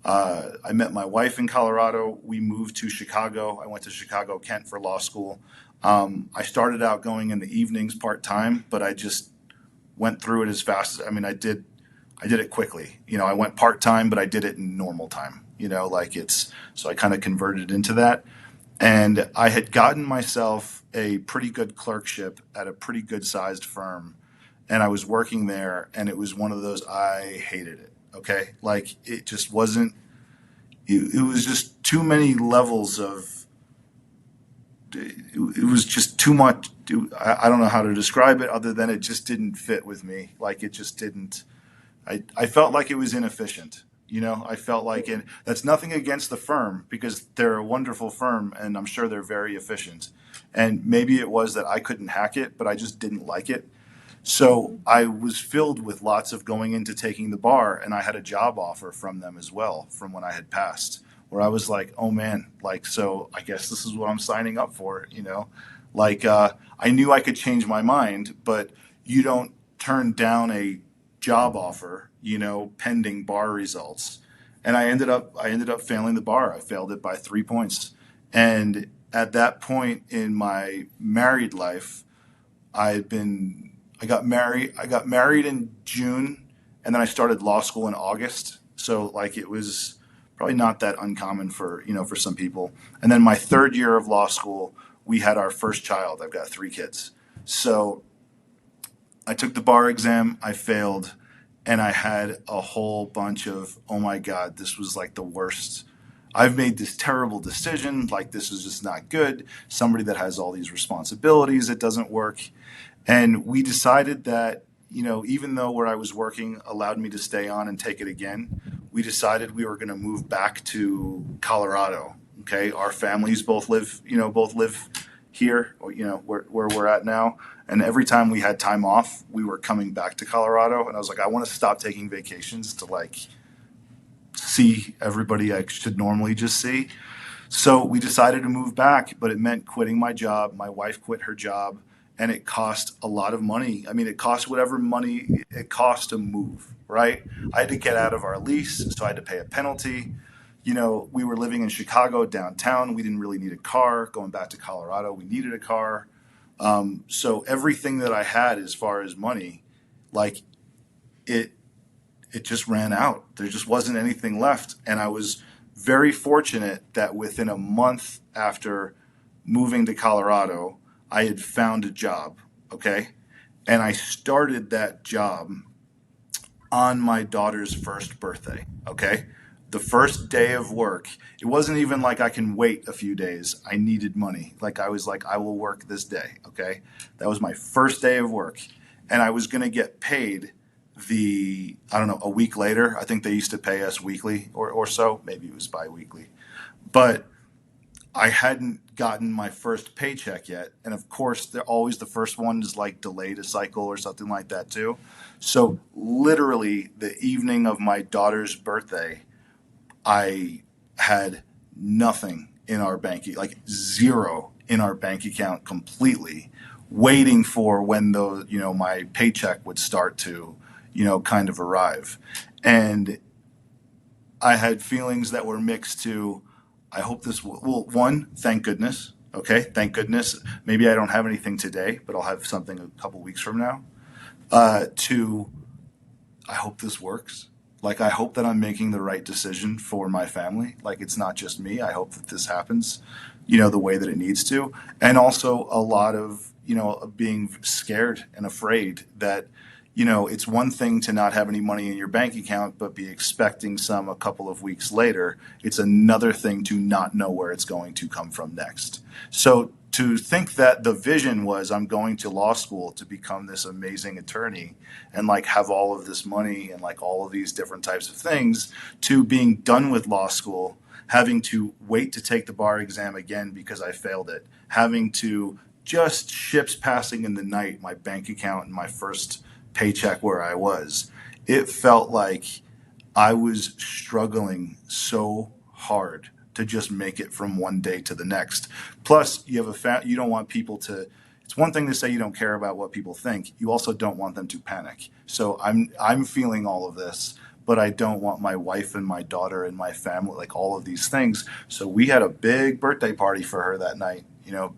I met my wife in Colorado. We moved to Chicago. I went to Chicago, Kent for law school. I started out going in the evenings part time, but I just went through it as fast as I did it quickly. I went part time, but I did it in normal time. So I kind of converted into that. And I had gotten myself a pretty good clerkship at a pretty good sized firm. And I was working there, and it was one of those, I hated it. Okay. Like it just wasn't, it was just too many levels of, it was just too much. I don't know how to describe it other than it just didn't fit with me. Like it just didn't, I felt like it was inefficient. I felt like, and that's nothing against the firm because they're a wonderful firm and I'm sure they're very efficient. And maybe it was that I couldn't hack it, but I just didn't like it. So I was filled with lots of going into taking the bar, and I had a job offer from them as well from when I had passed, where I was like, oh man, like, so I guess this is what I'm signing up for. I knew I could change my mind, but you don't turn down a job offer, pending bar results. And I ended up failing the bar. I failed it by 3 points. And at that point in my married life, I got married in June, and then I started law school in August. So like it was probably not that uncommon for some people. And then my third year of law school, we had our first child. I've got 3 kids. So I took the bar exam, I failed, and I had a whole bunch of, oh my God, this was like the worst. I've made this terrible decision. Like, this is just not good. Somebody that has all these responsibilities, it doesn't work. And we decided that, even though where I was working allowed me to stay on and take it again, we decided we were going to move back to Colorado. Okay. Our families both live here, or, where we're at now. And every time we had time off, we were coming back to Colorado. And I was like, I want to stop taking vacations to like see everybody I should normally just see. So we decided to move back, but it meant quitting my job. My wife quit her job, and it cost a lot of money. I mean, it cost whatever money it cost to move, right? I had to get out of our lease, so I had to pay a penalty. We were living in Chicago downtown. We didn't really need a car. Going back to Colorado, we needed a car. So everything that I had as far as money, like it, it just ran out. There just wasn't anything left. And I was very fortunate that within a month after moving to Colorado, I had found a job. Okay. And I started that job on my daughter's first birthday. Okay. The first day of work, it wasn't even like I can wait a few days. I needed money. Like I was like, I will work this day. Okay. That was my first day of work. And I was going to get paid I don't know, a week later. I think they used to pay us weekly or so. Maybe it was bi-weekly. But I hadn't gotten my first paycheck yet. And of course, they're always the first one is like delayed a cycle or something like that too. So literally the evening of my daughter's birthday, I had nothing in our bank, like zero in our bank account completely, waiting for when my paycheck would start to, kind of arrive. And I had feelings that were mixed to, I hope this will, well, one, thank goodness. Okay. Thank goodness. Maybe I don't have anything today, but I'll have something a couple weeks from now. Two, I hope this works. Like, I hope that I'm making the right decision for my family. Like, it's not just me. I hope that this happens, the way that it needs to. And also a lot of, being scared and afraid that, it's one thing to not have any money in your bank account, but be expecting some a couple of weeks later. It's another thing to not know where it's going to come from next. So to think that the vision was I'm going to law school to become this amazing attorney and like have all of this money and like all of these different types of things, to being done with law school, having to wait to take the bar exam again because I failed it, having to just ships passing in the night, my bank account and my first paycheck where I was, it felt like I was struggling so hard to just make it from one day to the next. Plus, you have you don't want people to. It's one thing to say you don't care about what people think. You also don't want them to panic. So I'm feeling all of this, but I don't want my wife and my daughter and my family, like all of these things. So we had a big birthday party for her that night,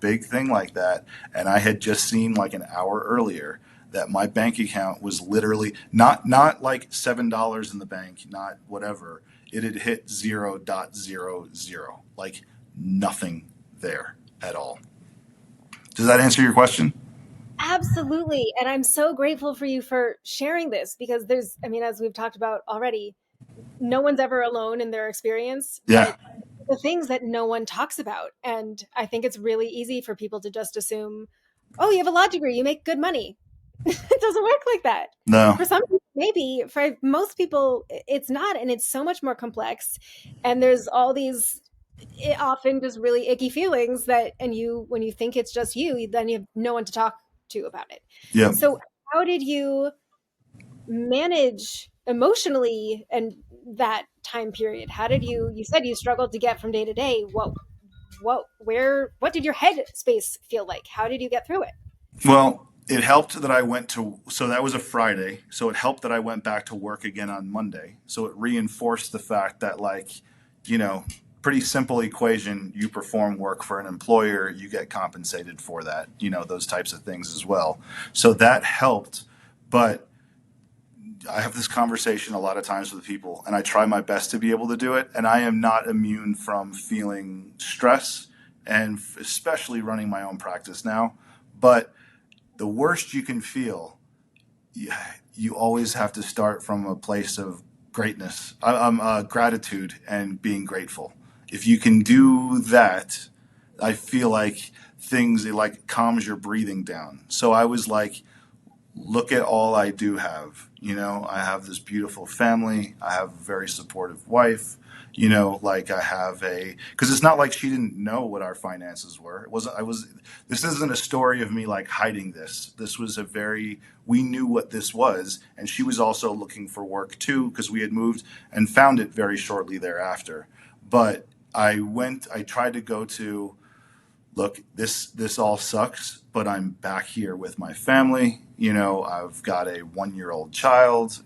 big thing like that. And I had just seen like an hour earlier that my bank account was literally not like $7 in the bank, not whatever. It had hit 0.00, like nothing there at all. Does that answer your question?
Absolutely. And I'm so grateful for you for sharing this because as we've talked about already, no one's ever alone in their experience,
Yeah.
but the things that no one talks about. And I think it's really easy for people to just assume, oh, you have a law degree, you make good money. It doesn't work like that.
No.
For some people, maybe. For most people, it's not. And it's so much more complex. And there's all these often just really icky feelings when you think it's just you, then you have no one to talk to about it.
Yep.
So, how did you manage emotionally and that time period? How did you said you struggled to get from day to day. What did your head space feel like? How did you get through it?
Well, it helped that I went to, so that was a Friday. So it helped that I went back to work again on Monday. So it reinforced the fact that, like, you know, pretty simple equation. You perform work for an employer, you get compensated for that, those types of things as well. So that helped. But I have this conversation a lot of times with people, and I try my best to be able to do it. And I am not immune from feeling stress, and especially running my own practice now. But the worst you can feel, you always have to start from a place of greatness, gratitude, and being grateful. If you can do that, I feel like things, it like calms your breathing down. So I was like, look at all I do have. I have this beautiful family. I have a very supportive wife. Like I have because it's not like she didn't know what our finances were. This isn't a story of me like hiding this. This was we knew what this was. And she was also looking for work too, because we had moved and found it very shortly thereafter. But I tried to go to, look, this all sucks, but I'm back here with my family. I've got a 1-year-old child.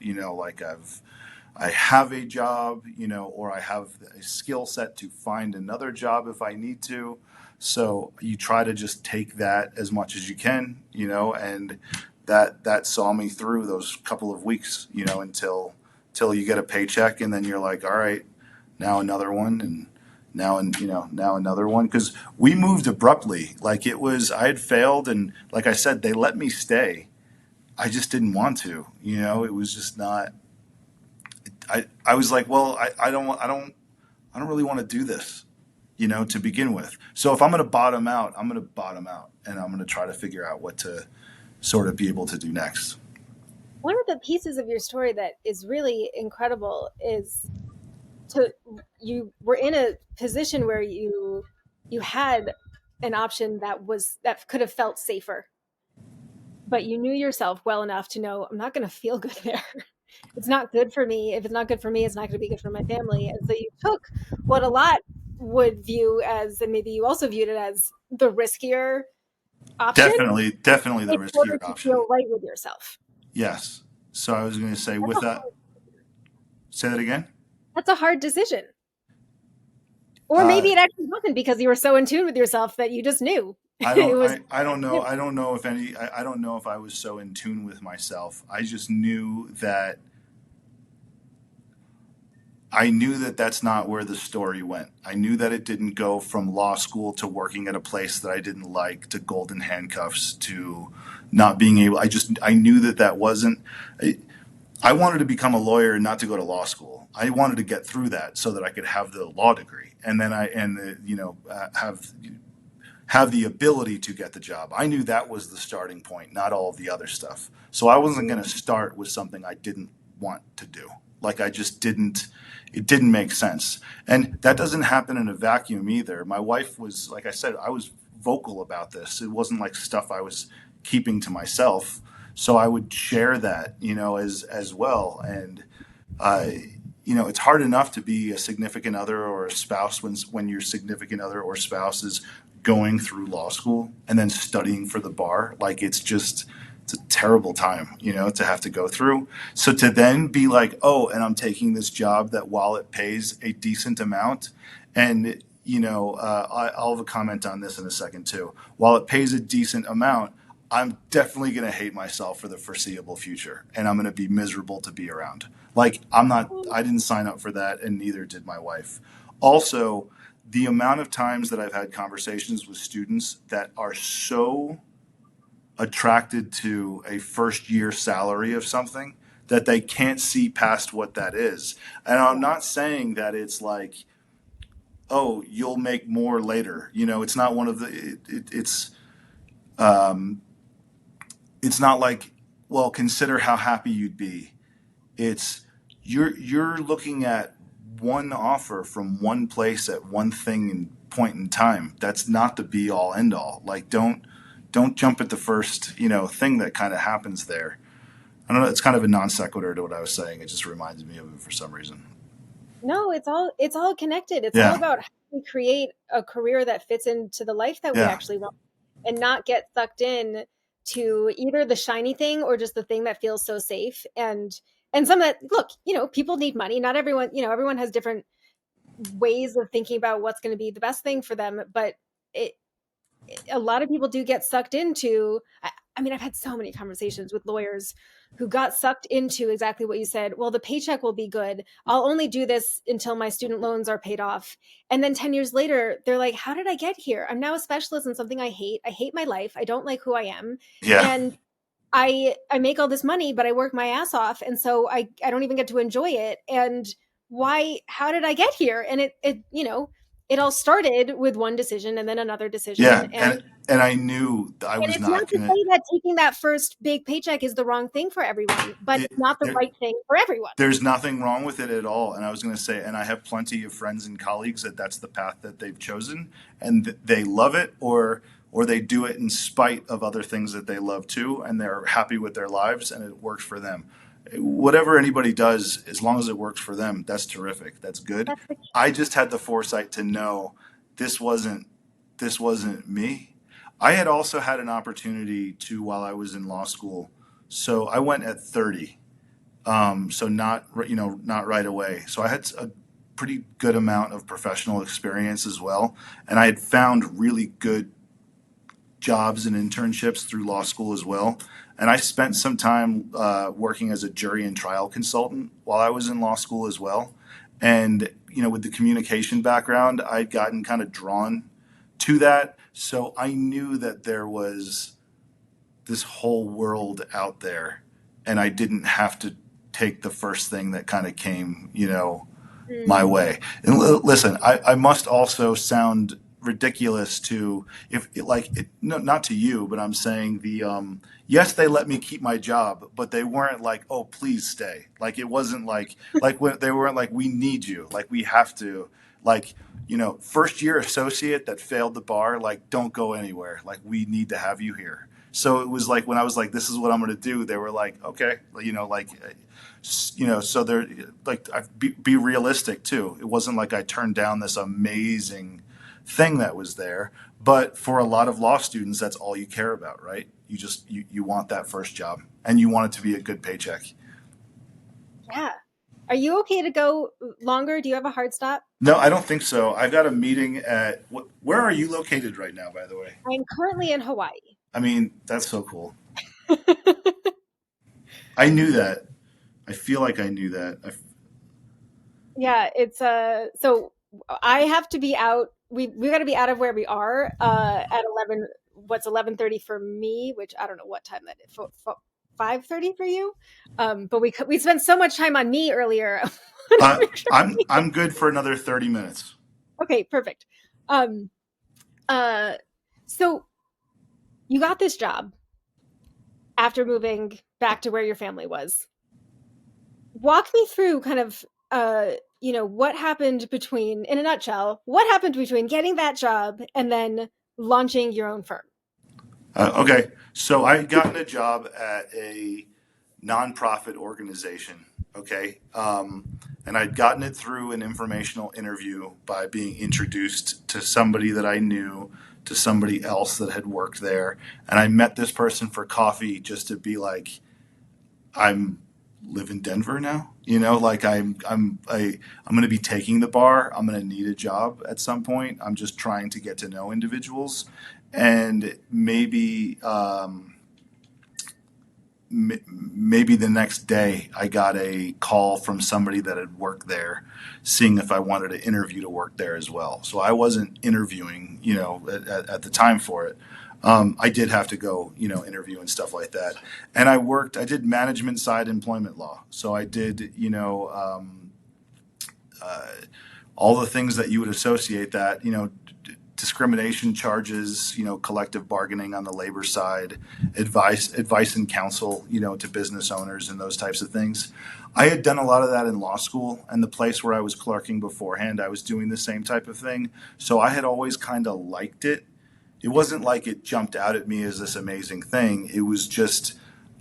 I have a job. Or I have a skill set to find another job if I need to. So you try to just take that as much as you can. And that saw me through those couple of weeks. Until you get a paycheck, and then you're like, all right, now another one, and now another one, because we moved abruptly. Like I had failed, and like I said, they let me stay. I just didn't want to. It was just not. I was like, well, I don't really want to do this. To begin with. So if I'm going to bottom out, I'm going to bottom out, and I'm going to try to figure out what to sort of be able to do next.
One of the pieces of your story that is really incredible is to you were in a position where you had an option that could have felt safer, but you knew yourself well enough to know, I'm not going to feel good there. It's not good for me. If it's not good for me, it's not going to be good for my family. And so you took what a lot would view as, and maybe you also viewed it as, the riskier option
Definitely the
in order
riskier
to
option.
feel right with yourself.
Yes. So I was going to say,
That's
with
a
that, say that again.
that's a hard decision. Or
Uh,
maybe it actually wasn't, because you were so in tune with yourself that you just knew.
I
It
don't
was.
I don't know. I don't know if I was so in tune with myself. I knew that that's not where the story went. I knew that it didn't go from law school to working at a place that I didn't like to golden handcuffs to not being able. I knew that wasn't. I wanted to become a lawyer and not to go to law school. I wanted to get through that so that I could have the law degree, and then have the ability to get the job. I knew that was the starting point, not all of the other stuff. So I wasn't going to start with something I didn't want to do. Like I just didn't, it didn't make sense. And that doesn't happen in a vacuum either. My wife was, like I said, I was vocal about this. It wasn't like stuff I was keeping to myself. So I would share that, as well. And, it's hard enough to be a significant other or a spouse when your significant other or spouse is going through law school and then studying for the bar. Like it's a terrible time, to have to go through. So to then be like, oh, and I'm taking this job that while it pays a decent amount, and I'll have a comment on this in a second too. While it pays a decent amount, I'm definitely going to hate myself for the foreseeable future, and I'm going to be miserable to be around. Like I didn't sign up for that, and neither did my wife. Also, the amount of times that I've had conversations with students that are so attracted to a first year salary of something that they can't see past what that is. And I'm not saying that it's like, oh, you'll make more later. It's not one of um, it's not like, well, consider how happy you'd be. It's you're looking at one offer from one place at one thing and point in time. That's not the be all end all. Like don't jump at the first, thing that kind of happens there. I don't know. It's kind of a non sequitur to what I was saying. It just reminds me of it for some reason.
No, it's all connected. It's all
Yeah.
about how we create a career that fits into the life that we
Yeah.
actually want and not get sucked in to either the shiny thing or just the thing that feels so safe. And some that look, people need money. Not everyone, everyone has different ways of thinking about what's going to be the best thing for them, but it a lot of people do get sucked into. I mean, I've had so many conversations with lawyers who got sucked into exactly what you said. Well, the paycheck will be good. I'll only do this until my student loans are paid off. And then 10 years later, they're like, how did I get here? I'm now a specialist in something I hate. I hate my life. I don't like who I am.
Yeah.
And I make all this money, but I work my ass off. And so I don't even get to enjoy it. And how did I get here? And it all started with one decision and then another decision.
Yeah. And I knew I
And
was
it's not
not
to
gonna.
say that taking that first big paycheck is the wrong thing for everyone, but
It,
it's not the
there,
right thing for everyone.
there's nothing wrong with it at all. And I was going to say, and I have plenty of friends and colleagues that that's the path that they've chosen, and they love it, or they do it in spite of other things that they love too, and they're happy with their lives, and it works for them. Whatever anybody does, as long as it works for them, that's terrific. That's good.
That's the
I just had the foresight to know this wasn't this wasn't me. I had also had an opportunity to while I was in law school. So I went at 30. So not right away. So I had a pretty good amount of professional experience as well, and I had found really good jobs and internships through law school as well. And I spent some time working as a jury and trial consultant while I was in law school as well. And with the communication background, I'd gotten kind of drawn to that. So I knew that there was this whole world out there, and I didn't have to take the first thing that kind of came, my
Mm.
way. And listen, I must also sound ridiculous to if like no, not to you, but I'm saying yes, they let me keep my job, but they weren't like, oh, please stay. Like it wasn't like when they weren't like, we need you, like we have to, like first year associate that failed the bar, like don't go anywhere, like we need to have you here. So it was like when I was like, this is what I'm going to do, they were like, okay, so they're like, be realistic too. It wasn't like I turned down this amazing thing that was there, but for a lot of law students, that's all you care about, right? You want that first job, and you want it to be a good paycheck.
Yeah. Are you okay to go longer? Do you have a hard stop?
No, I don't think so. I've got a meeting at where are you located right now, by the way?
I'm currently in Hawaii.
I mean, that's so cool. I knew that. I feel like I knew that.
Yeah, it's so I have to be out. We got to be out of where we are at 11. What's 11:30 for me, which I don't know what time that is. 5:30 for you. But we spent so much time on me earlier. I wanted to make sure
I'm good for another 30 minutes.
Okay, perfect. Um so you got this job after moving back to where your family was. Walk me through kind of what happened between, in a nutshell, what happened between getting that job and then launching your own firm.
Okay, so I had gotten a job at a nonprofit organization. Okay, And I'd gotten it through an informational interview by being introduced to somebody that I knew, to somebody else that had worked there. And I met this person for coffee just to be like, I'm live in Denver now. Like I'm going to be taking the bar. I'm going to need a job at some point. I'm just trying to get to know individuals, and maybe the next day I got a call from somebody that had worked there, seeing if I wanted to interview to work there as well. So I wasn't interviewing, at the time for it. I did have to go, interview and stuff like that. And I did management side employment law. So I did, uh, all the things that you would associate that, discrimination charges, collective bargaining on the labor side, advice and counsel, to business owners and those types of things. I had done a lot of that in law school, and the place where I was clerking beforehand, I was doing the same type of thing. So I had always kind of liked it. It wasn't like it jumped out at me as this amazing thing. It was just,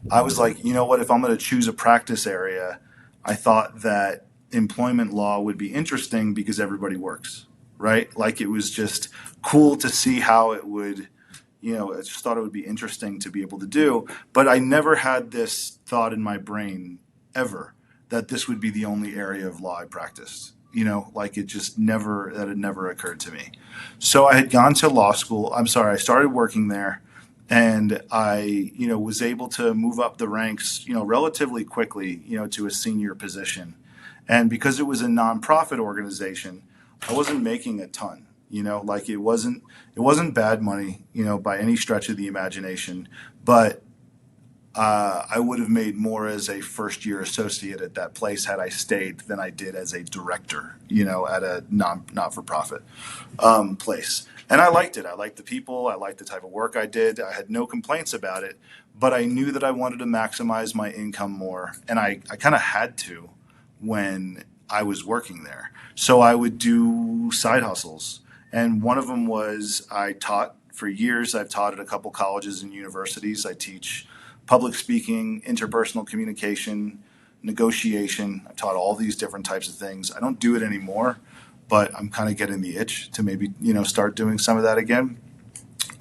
I was like, you know what, if I'm going to choose a practice area, I thought that employment law would be interesting because everybody works, right? Like it was just cool to see how it would, I just thought it would be interesting to be able to do. But I never had this thought in my brain ever that this would be the only area of law I practiced. Like that had never occurred to me. So I had gone to law school. I'm sorry, I started working there, and I, was able to move up the ranks, relatively quickly, to a senior position. And because it was a nonprofit organization, I wasn't making a ton, like it wasn't bad money, by any stretch of the imagination, but I would have made more as a first year associate at that place had I stayed than I did as a director, at a not for profit place. And I liked it. I liked the people. I liked the type of work I did. I had no complaints about it, but I knew that I wanted to maximize my income more. And I kind of had to when I was working there. So I would do side hustles. And one of them was I taught for years. I've taught at a couple colleges and universities. I teach public speaking, interpersonal communication, negotiation. I've taught all these different types of things. I don't do it anymore, but I'm kind of getting the itch to maybe, start doing some of that again,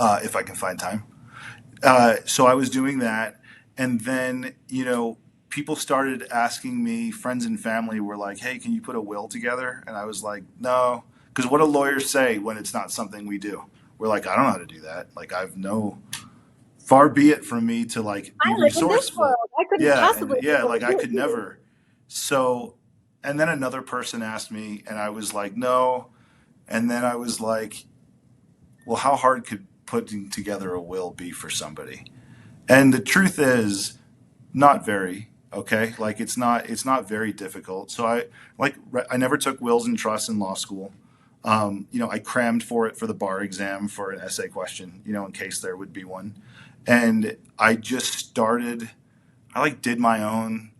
if I can find time. So I was doing that. And then, people started asking me, friends and family were like, hey, can you put a will together? And I was like, no, because what do lawyers say when it's not something we do? We're like, I don't know how to do that. Like, far be it from me to like
I
be
live in this
resourceful.
world. I couldn't
Yeah. And
possibly be
yeah,
able to
like I
do
could
it.
never. So, and then another person asked me, and I was like, no. And then I was like, well, how hard could putting together a will be for somebody? And the truth is, not very. Okay, like it's not very difficult. So I never took wills and trusts in law school. I crammed for it for the bar exam for an essay question, in case there would be one. And I just started. I did my own,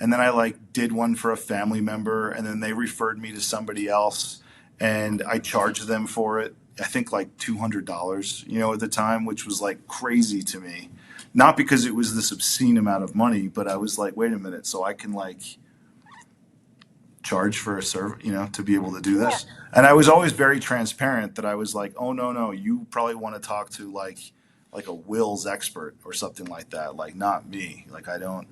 and then I did one for a family member, and then they referred me to somebody else, and I charged them for it. I think $200, at the time, which was crazy to me. Not because it was this obscene amount of money, but I was like, wait a minute, so I can charge for a server, to be able to do
Yeah.
this. And I was always very transparent that I was like, oh no, you probably want to talk to like a wills expert or something like that, like not me. Like I don't.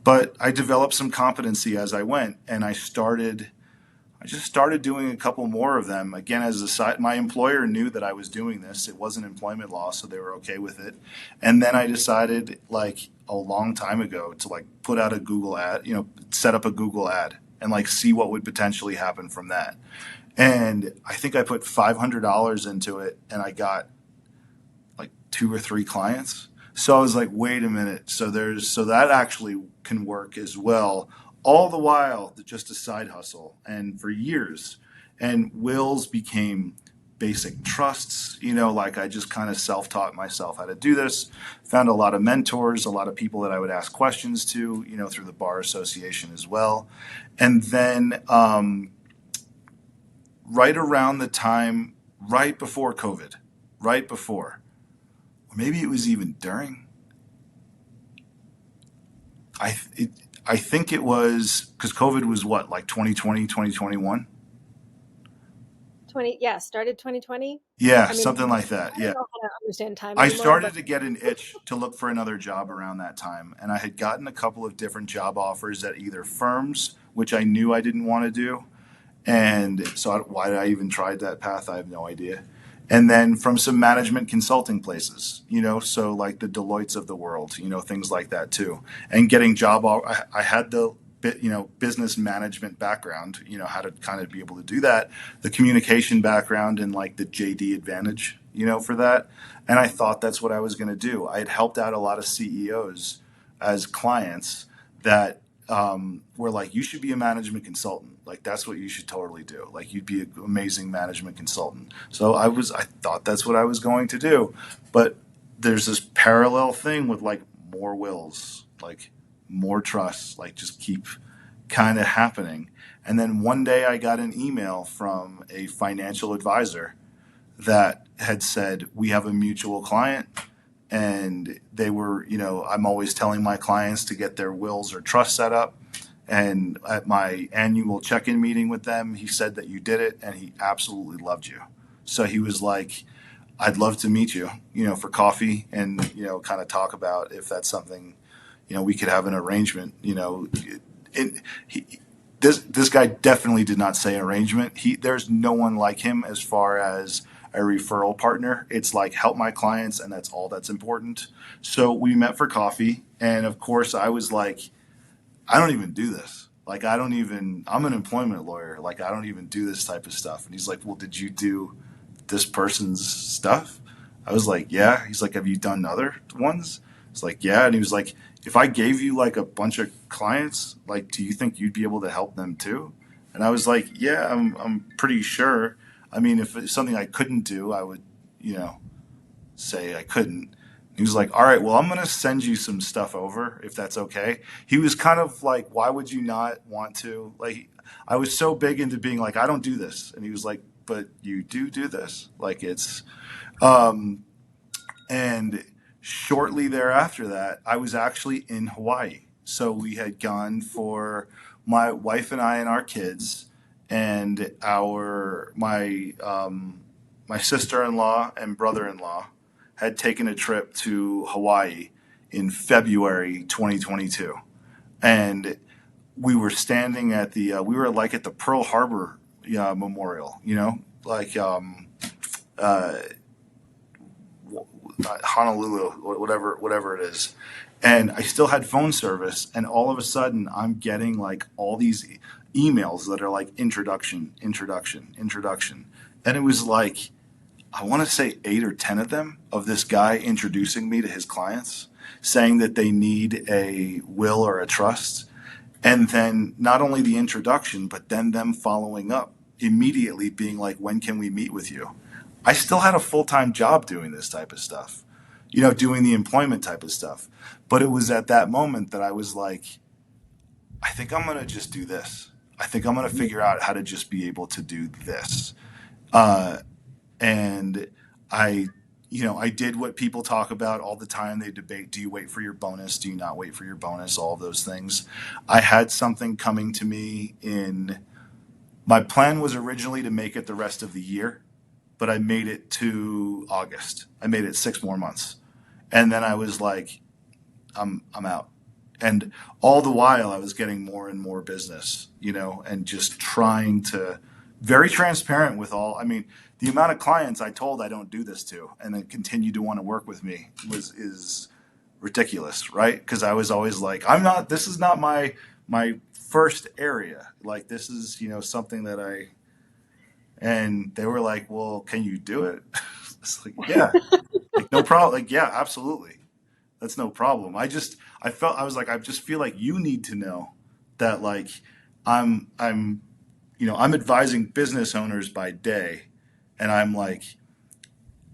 But I developed some competency as I went, and I just started doing a couple more of them. Again, as a side, my employer knew that I was doing this. It wasn't employment law, so they were okay with it. And then I decided, a long time ago, to put out a Google ad, set up a Google ad and see what would potentially happen from that. And I think I put $500 into it, and I got 2 or 3 clients. So I was like, wait a minute. So that actually can work as well. All the while, just a side hustle. And for years, and wills became basic trusts. I just kind of self-taught myself how to do this. Found a lot of mentors, a lot of people that I would ask questions to, through the bar association as well. And then right around the time, right before COVID, right before, or maybe it was even during, I I think it was because COVID was what, like 2020, 2021.
20, yeah, started 2020.
Yeah,
I mean,
something like that.
I don't
Yeah.
know how to understand time
I
anymore,
started
but
to get an itch to look for another job around that time. And I had gotten a couple of different job offers at either firms, which I knew I didn't want to do. And so why did I even try that path? I have no idea. And then from some management consulting places, so like the Deloittes of the world, things like that too. And getting I had the business management background, how to kind of be able to do that, the communication background and like the JD advantage, for that. And I thought that's what I was going to do. I had helped out a lot of CEOs as clients that were like, you should be a management consultant. Like, that's what you should totally do. Like, you'd be an amazing management consultant. So I thought that's what I was going to do. But there's this parallel thing with like more wills, like more trust, like just keep kind of happening. And then one day I got an email from a financial advisor that had said, we have a mutual client. And they were, I'm always telling my clients to get their wills or trust set up. And at my annual check-in meeting with them, he said that you did it and he absolutely loved you. So he was like, I'd love to meet you, for coffee and, kind of talk about if that's something, we could have an arrangement, this guy definitely did not say arrangement. There's no one like him as far as a referral partner. It's like help my clients, and that's all that's important. So we met for coffee, and of course I was like, I don't even do this. Like I'm an employment lawyer. Like I don't even do this type of stuff. And he's like, well, did you do this person's stuff? I was like, yeah. He's like, have you done other ones? It's like, yeah. And he was like, if I gave you like a bunch of clients, like, do you think you'd be able to help them too? And I was like, yeah, I'm pretty sure. I mean, if it's something I couldn't do, I would, say I couldn't. He was like, all right, well, I'm going to send you some stuff over if that's okay. He was kind of like, why would you not want to? Like, I was so big into being like, I don't do this. And he was like, but you do this. Like um, and shortly thereafter that, I was actually in Hawaii. So we had gone for my wife and I and our kids and my sister-in-law and brother-in-law had taken a trip to Hawaii in February 2022. And we were standing at we were like at the Pearl Harbor Memorial, like uh, Honolulu, whatever it is. And I still had phone service. And all of a sudden, I'm getting like all these emails that are like introduction, introduction, introduction. And it was like, I want to say 8 or 10 of them of this guy introducing me to his clients, saying that they need a will or a trust. And then not only the introduction, but then them following up immediately being like, when can we meet with you? I still had a full-time job doing this type of stuff, doing the employment type of stuff. But it was at that moment that I was like, I think I'm going to just do this. I think I'm going to figure out how to just be able to do this. Uh, and I, I did what people talk about all the time. They debate, do you wait for your bonus? Do you not wait for your bonus? All of those things. I had something coming to me my plan was originally to make it the rest of the year, but I made it to August. I made it 6 more months. And then I was like, I'm out. And all the while I was getting more and more business, and just trying to very transparent with I mean, the amount of clients I told I don't do this to and then continue to want to work with me is ridiculous, right? Because I was always like, this is not my first area. Like this is, something that and they were like, well, can you do it? It's like, yeah, like no problem. Like, yeah, absolutely. That's no problem. I was like, I just feel like you need to know that like I'm I'm advising business owners by day and I'm like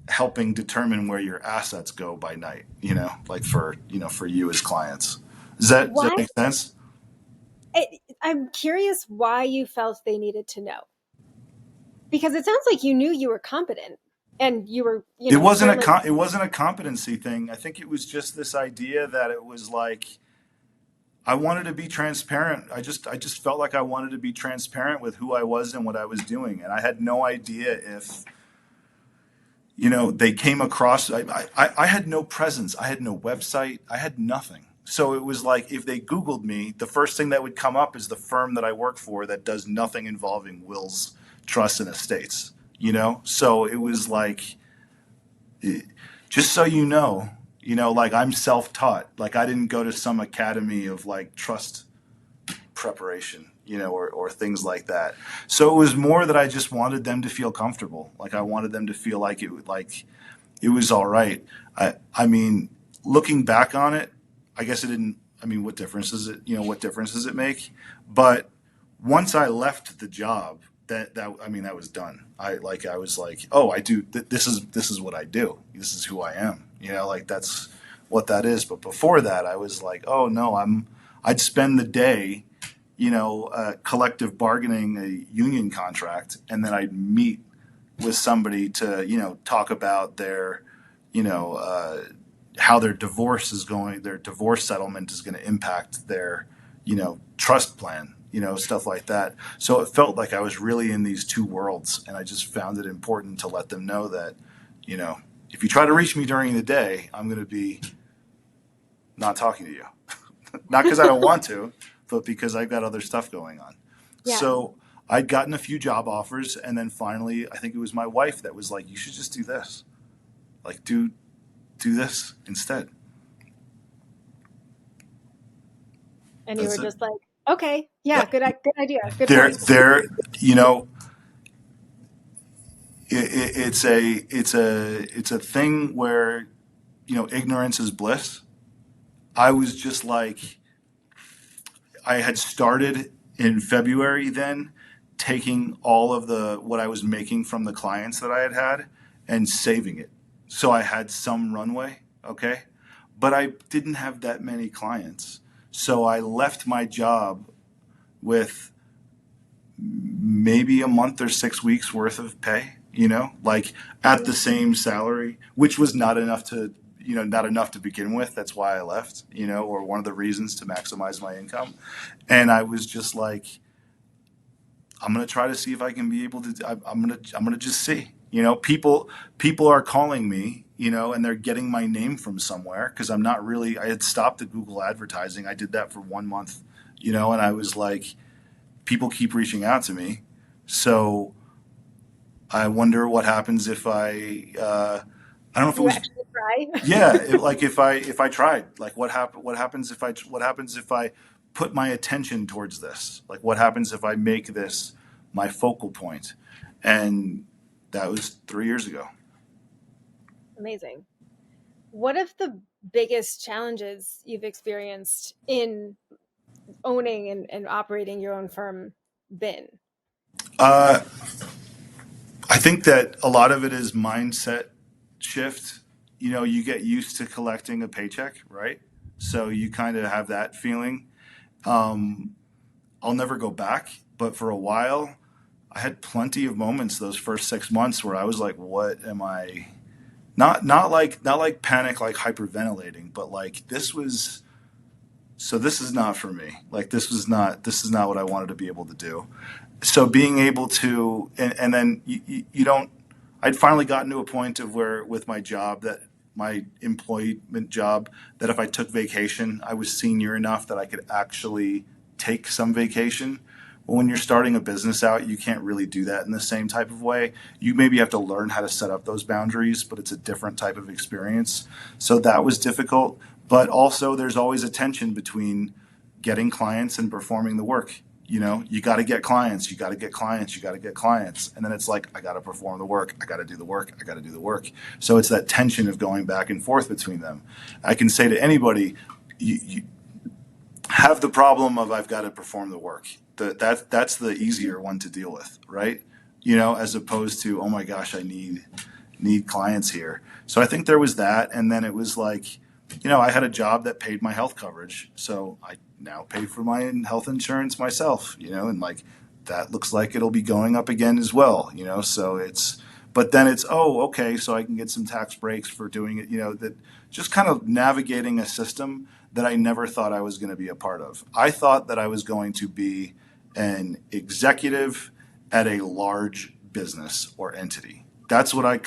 helping determine where your assets go by night, like for you as clients. Does that
why?
make sense?
I'm curious why you felt they needed to know. Because it sounds like you knew you were competent and you were, certainly.
It wasn't a competency thing. I think it was just this idea that it was like I wanted to be transparent. I just felt like I wanted to be transparent with who I was and what I was doing. And I had no idea if, they came across, I had no presence. I had no website. I had nothing. So it was like if they Googled me, the first thing that would come up is the firm that I work for that does nothing involving wills, trusts, and estates, So it was like, just so like I'm self-taught. Like I didn't go to some academy of like trust preparation, or things like that. So it was more that I just wanted them to feel comfortable. Like I wanted them to feel like it was all right. I mean, looking back on it, I guess it didn't. I mean, what difference does it? What difference does it make? But once I left the job, that was done. I was like, oh, I do. This is what I do. This is who I am. Like that's what that is. But before that, I was like, oh no, I'd spend the day, collective bargaining a union contract, and then I'd meet with somebody to, talk about their, how their divorce is going, their divorce settlement is going to impact their, trust plan, stuff like that. So it felt like I was really in these two worlds, and I just found it important to let them know that, if you try to reach me during the day, I'm going to be not talking to you. Not because I don't want to, but because I've got other stuff going on.
Yeah.
So I'd gotten a few job offers, and then finally, I think it was my wife that was like, "You should just do this. Like, do this instead."
And
That's
you were
it.
just like, okay, yeah, good idea, good
There,
point.
there. It's a thing where ignorance is bliss. I was just like, I had started in February then taking all of what I was making from the clients that I had and saving it. So I had some runway, okay? But I didn't have that many clients. So I left my job with maybe a month or 6 weeks worth of pay, like at the same salary, which was not enough to begin with. That's why I left, or one of the reasons to maximize my income. And I was just like, I'm going to try to see if I can be able to, I'm going to just see, people are calling me, and they're getting my name from somewhere because I had stopped the Google advertising. I did that for 1 month, and I was like, people keep reaching out to me. So I wonder what happens if I don't know if it
You
was,
actually try.
yeah, like if I tried, like what happens if I put my attention towards this? Like what happens if I make this my focal point? And that was 3 years ago.
Amazing. What have the biggest challenges you've experienced in owning and operating your own firm been?
Uh, I think that a lot of it is mindset shift. You get used to collecting a paycheck, right? So you kind of have that feeling. Um, I'll never go back, but for a while, I had plenty of moments those first 6 months where I was like, "What am I?" Not like panic, like hyperventilating, but like this was. So this is not for me. Like this is not what I wanted to be able to do. So being able to, and then you don't. I'd finally gotten to a point of where with my job, that my employment job, that if I took vacation, I was senior enough that I could actually take some vacation. Well, when you're starting a business out, you can't really do that in the same type of way. You maybe have to learn how to set up those boundaries, but it's a different type of experience. So that was difficult. But also, there's always a tension between getting clients and performing the work. You got to get clients, you got to get clients, you got to get clients. And then it's like, I got to perform the work, I got to do the work, I got to do the work. So it's that tension of going back and forth between them. I can say to anybody, you have the problem of I've got to perform the work. That's the easier one to deal with, right? As opposed to, oh my gosh, I need clients here. So I think there was that. And then it was like, I had a job that paid my health coverage. So I now pay for my health insurance myself, and like that looks like it'll be going up again as well, so but then it's, oh, okay, so I can get some tax breaks for doing it, that just kind of navigating a system that I never thought I was going to be a part of. I thought that I was going to be an executive at a large business or entity. That's what I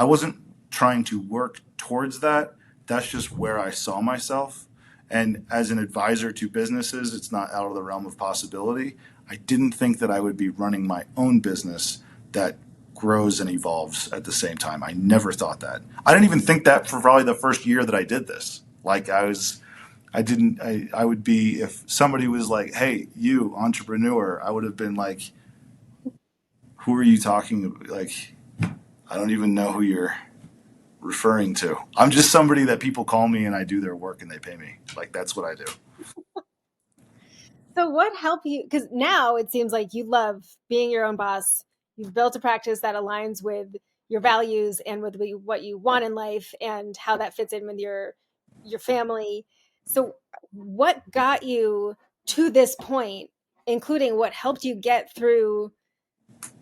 wasn't trying to work towards that. That's just where I saw myself. And as an advisor to businesses, it's not out of the realm of possibility. I didn't think that I would be running my own business that grows and evolves at the same time. I never thought that. I didn't even think that for probably the first year that I did this. Like I would be, if somebody was like, hey, you entrepreneur, I would have been like, who are you talking about? Like, I don't even know who you're referring to. I'm just somebody that people call me and I do their work and they pay me. Like, that's what I do.
So what helped you? Because now it seems like you love being your own boss. You've built a practice that aligns with your values and with what you want in life and how that fits in with your family. So what got you to this point, including what helped you get through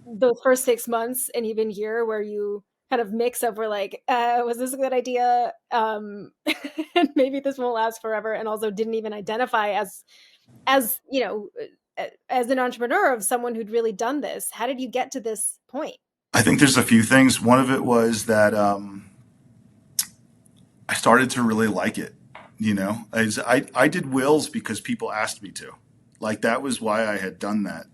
those first 6 months and even year where you kind of mix up were like, was this a good idea? And maybe this won't last forever. And also didn't even identify as you know, as an entrepreneur of someone who'd really done this. How did you get to this point?
I think there's a few things. One of it was that I started to really like it. I did wills because people asked me to. Like, that was why I had done that.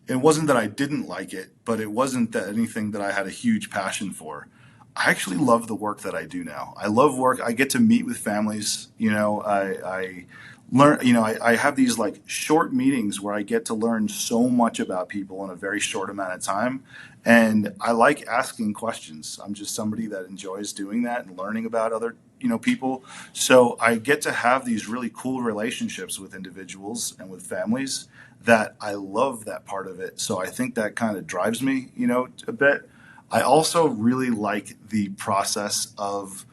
It wasn't that I didn't like it, but it wasn't that anything that I had a huge passion for. I actually love the work that I do now. I love work. I get to meet with families. I learn, I have these like short meetings where I get to learn so much about people in a very short amount of time. And I like asking questions. I'm just somebody that enjoys doing that and learning about other, people. So I get to have these really cool relationships with individuals and with families that I love that part of it. So I think that kind of drives me, a bit. I also really like the process of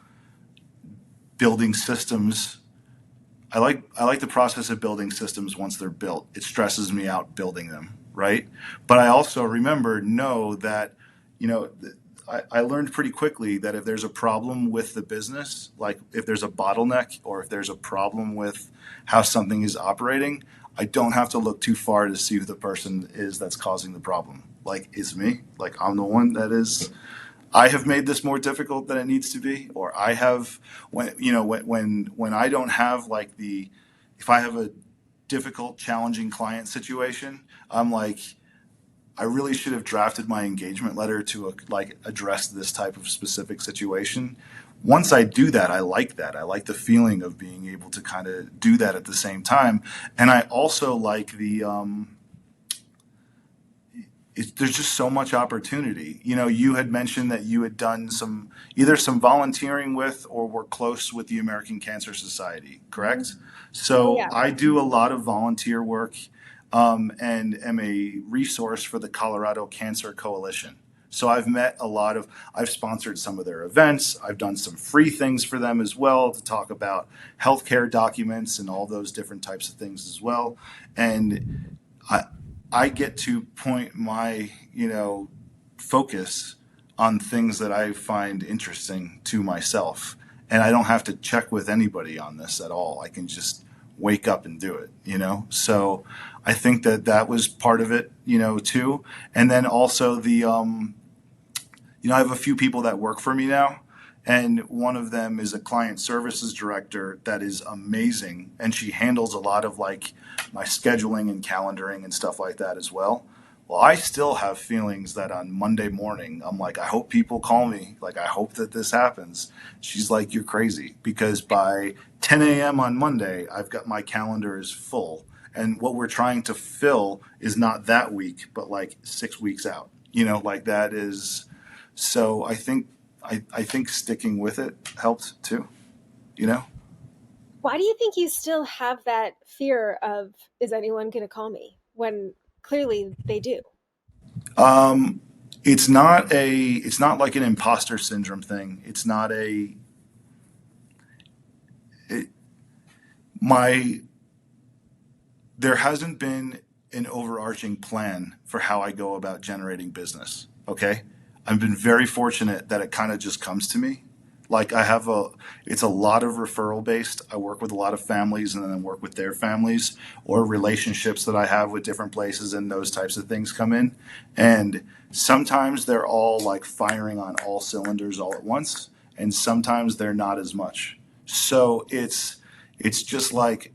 building systems. I like the process of building systems once they're built. It stresses me out building them, right? But I also know that, I learned pretty quickly that if there's a problem with the business, like if there's a bottleneck or if there's a problem with how something is operating, I don't have to look too far to see who the person is that's causing the problem. Like, it's me. Like, I'm the one that is. I have made this more difficult than it needs to be, or I have when I don't have like if I have a difficult, challenging client situation, I'm like, I really should have drafted my engagement letter to like address this type of specific situation. Once I do that, I like that. I like the feeling of being able to kind of do that at the same time, and I also like there's just so much opportunity. You had mentioned that you had done either some volunteering with or were close with the American Cancer Society, correct?
Mm-hmm. Oh
So
yeah.
I do a lot of volunteer work and am a resource for the Colorado Cancer Coalition. So I've sponsored some of their events. I've done some free things for them as well to talk about healthcare documents and all those different types of things as well. And I, I get to point my, focus on things that I find interesting to myself. And I don't have to check with anybody on this at all. I can just wake up and do it. So I think that was part of it, too. And then also I have a few people that work for me now. And one of them is a client services director that is amazing. And she handles a lot of like my scheduling and calendaring and stuff like that as well. Well, I still have feelings that on Monday morning, I'm like, I hope people call me. Like, I hope that this happens. She's like, you're crazy. Because by 10 a.m. on Monday, I've got my calendar is full. And what we're trying to fill is not that week, but like 6 weeks out. Like that is. So I think sticking with it helped too, you know?
Why do you think you still have that fear of, is anyone going to call me, when clearly they do?
Um, it's not like an imposter syndrome thing. It's not it, my, there hasn't been an overarching plan for how I go about generating business. Okay. I've been very fortunate that it kind of just comes to me. Like it's a lot of referral based. I work with a lot of families and then I work with their families or relationships that I have with different places and those types of things come in. And sometimes they're all like firing on all cylinders all at once. And sometimes they're not as much. So it's just like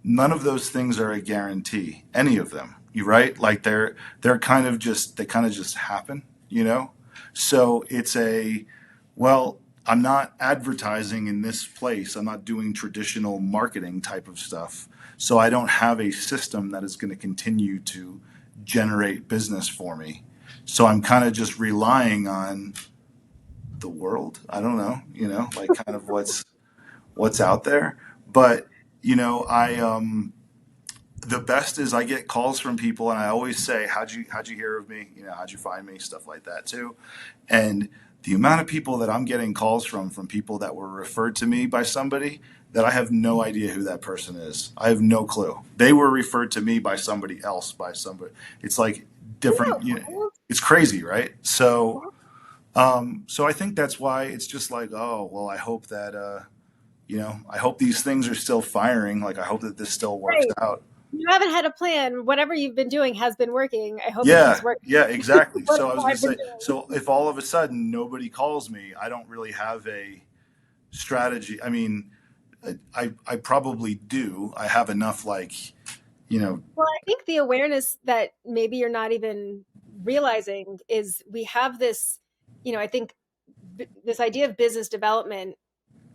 none of those things are a guarantee, any of them. You right? Like they're kind of just they kind of just happen, you know? So it's a well, I'm not advertising in this place. I'm not doing traditional marketing type of stuff. So I don't have a system that is going to continue to generate business for me. So I'm kind of just relying on the world. I don't know, like kind of what's out there. But the best is I get calls from people and I always say, how'd you hear of me? How'd you find me? Stuff like that too. And the amount of people that I'm getting calls from people that were referred to me by somebody that I have no idea who that person is. I have no clue. They were referred to me by somebody else, by somebody. It's like different, it's crazy, right? So I think that's why it's just like, oh, well, I hope that, I hope these things are still firing. Like, I hope that this still works
Right.
out.
You haven't had a plan. Whatever you've been doing has been working. I hope it keeps
Yeah,
working.
yeah, exactly.
What
So I was going
I've
to
been
say,
doing.
so if all of a sudden nobody calls me, I don't really have a strategy. I mean, I probably do. I have enough, like, you know,
Well, I think the awareness that maybe you're not even realizing is we have this, I think this idea of business development,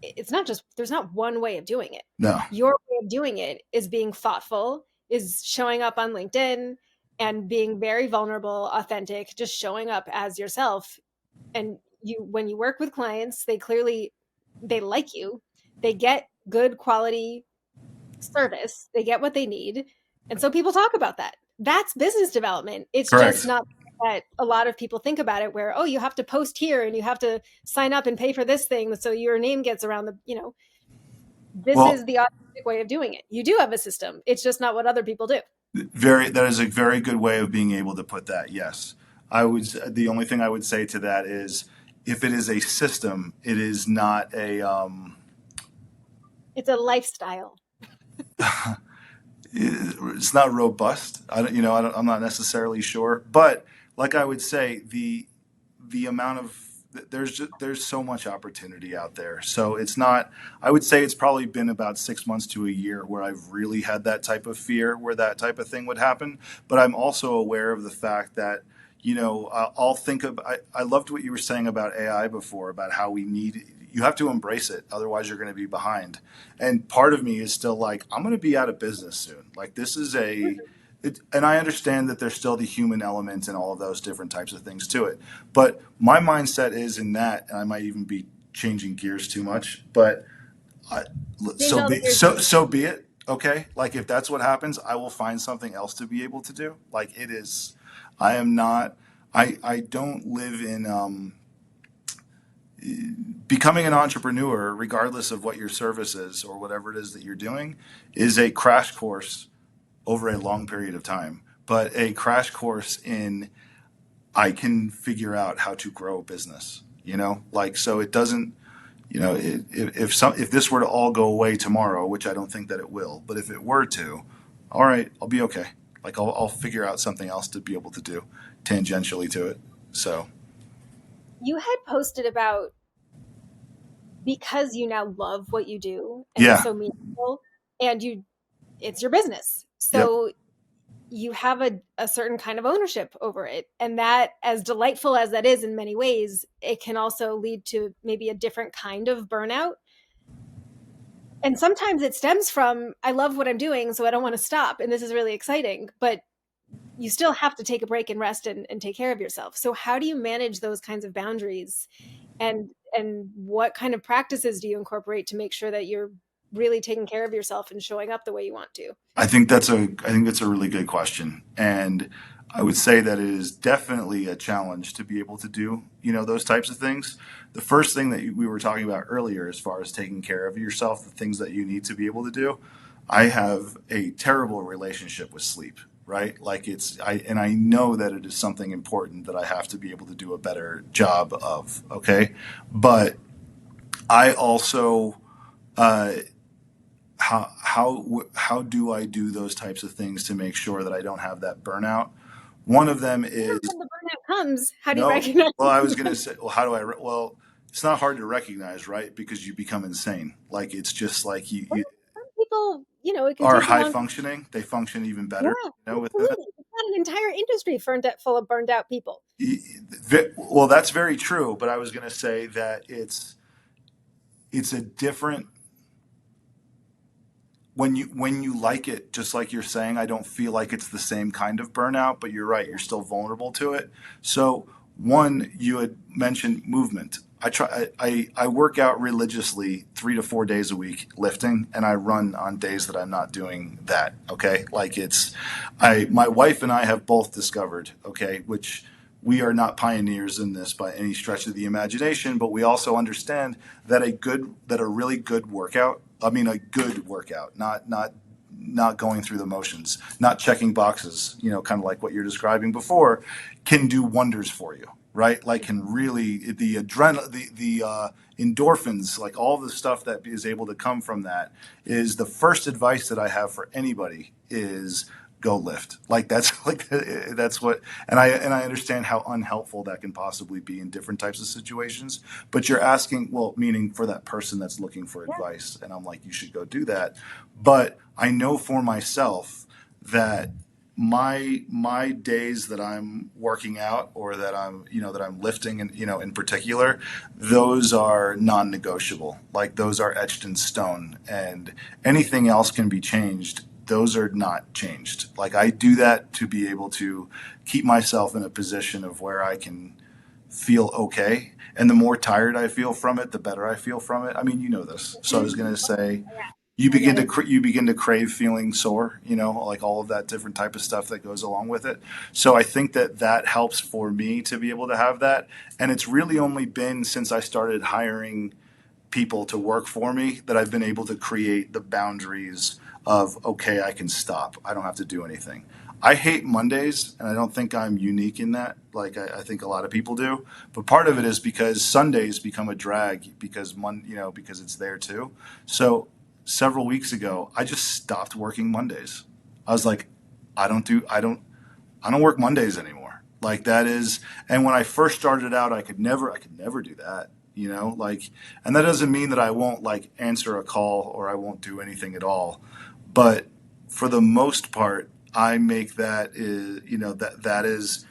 it's not just, there's not one way of doing it.
no.
Your way of doing it is being thoughtful, is showing up on LinkedIn and being very vulnerable, authentic, just showing up as yourself. And when you work with clients, they like you. They get good quality service. They get what they need. And so people talk about that. That's business development. It's just
Correct.
not that a lot of people think about it where, oh, you have to post here and you have to sign up and pay for this thing so your name gets around this
Well,
is the authentic way of doing it. You do have a system. It's just not what other people do.
that is a very good way of being able to put that. Yes. The only thing I would say to that is if it is a system, it is not
It's a lifestyle.
it's not robust. I'm not necessarily sure, but like I would say, the amount of there's so much opportunity out there. So it's not. I would say it's probably been about 6 months to a year where I've really had that type of fear, where that type of thing would happen. But I'm also aware of the fact that I'll think of. I loved what you were saying about AI before, about how you have to embrace it, otherwise you're going to be behind. And part of me is still like, I'm going to be out of business soon. Like this is and I understand that there's still the human element and all of those different types of things to it. But my mindset is in that, and I might even be changing gears too much, but I,
Change all the gears.
so be it. Okay. Like if that's what happens, I will find something else to be able to do. Like it is, I am not, I don't live in, becoming an entrepreneur, regardless of what your service is or whatever it is that you're doing, is a crash course over a long period of time, but a crash course in I can figure out how to grow a business. Like so it doesn't. If this were to all go away tomorrow, which I don't think that it will, but if it were to, all right, I'll be okay. Like I'll figure out something else to be able to do tangentially to it. So
You had posted about because you now love what you do and it's
yeah,
so meaningful and it's your business.
yep.
So you have a certain kind of ownership over it. And that, as delightful as that is in many ways, it can also lead to maybe a different kind of burnout. And sometimes it stems from, I love what I'm doing, so I don't want to stop. And this is really exciting, but you still have to take a break and rest and take care of yourself. So how do you manage those kinds of boundaries? And what kind of practices do you incorporate to make sure that you're really taking care of yourself and showing up the way you want to?
I think that's a really good question, and I would say that it is definitely a challenge to be able to do those types of things. The first thing that we were talking about earlier, as far as taking care of yourself, the things that you need to be able to do, I have a terrible relationship with sleep. Right, like I know that it is something important that I have to be able to do a better job of. Okay, but I also, uh, how do I do those types of things to make sure that I don't have that burnout? One of them
Yeah,
is
when the burnout comes, how do you
no.
recognize
Well, I was going to
it?
say, well, how do I? Well, it's not hard to recognize, right? Because you become insane. Like it's just like
Well,
you
some people, it can
are
take a
high
long.
functioning. They function even
Yeah,
better, with that.
absolutely. It's got an entire industry full of burned out people.
Well, that's very true. But I was going to say that it's a different when you like it, just like you're saying. I don't feel like it's the same kind of burnout, but you're right. You're still vulnerable to it. So one, you had mentioned movement. I work out religiously 3 to 4 days a week lifting, and I run on days that I'm not doing that. Okay, like it's I my wife and I have both discovered, okay, which we are not pioneers in this by any stretch of the imagination, but we also understand that a really good workout, I mean a good workout, not going through the motions, not checking boxes, kind of like what you're describing before, can do wonders for you, right? Like can really the adrenaline, the endorphins, like all the stuff that is able to come from that is the first advice that I have for anybody is go lift. Like that's like that's what, and I understand how unhelpful that can possibly be in different types of situations. But you're asking, well, meaning for that person that's looking for
Yeah.
advice, and I'm like, you should go do that. But I know for myself that my days that I'm working out or that I'm lifting, and in particular, those are non-negotiable. Like those are etched in stone, and anything else can be changed. Those are not changed. Like I do that to be able to keep myself in a position of where I can feel okay. And the more tired I feel from it, the better I feel from it. I mean, you know this. So I was going to say,
Yeah,
you
I get
begin to
it.
you begin to crave feeling sore, like all of that different type of stuff that goes along with it. So I think that helps for me to be able to have that. And it's really only been since I started hiring people to work for me that I've been able to create the boundaries of, okay, I can stop. I don't have to do anything. I hate Mondays, and I don't think I'm unique in that. Like I think a lot of people do, but part of it is because Sundays become a drag because because it's there too. So several weeks ago, I just stopped working Mondays. I was like, I don't do I don't work Mondays anymore. Like that is, and when I first started out, I could never do that. Like, and that doesn't mean that I won't like answer a call or I won't do anything at all. But for the most part, I make that is,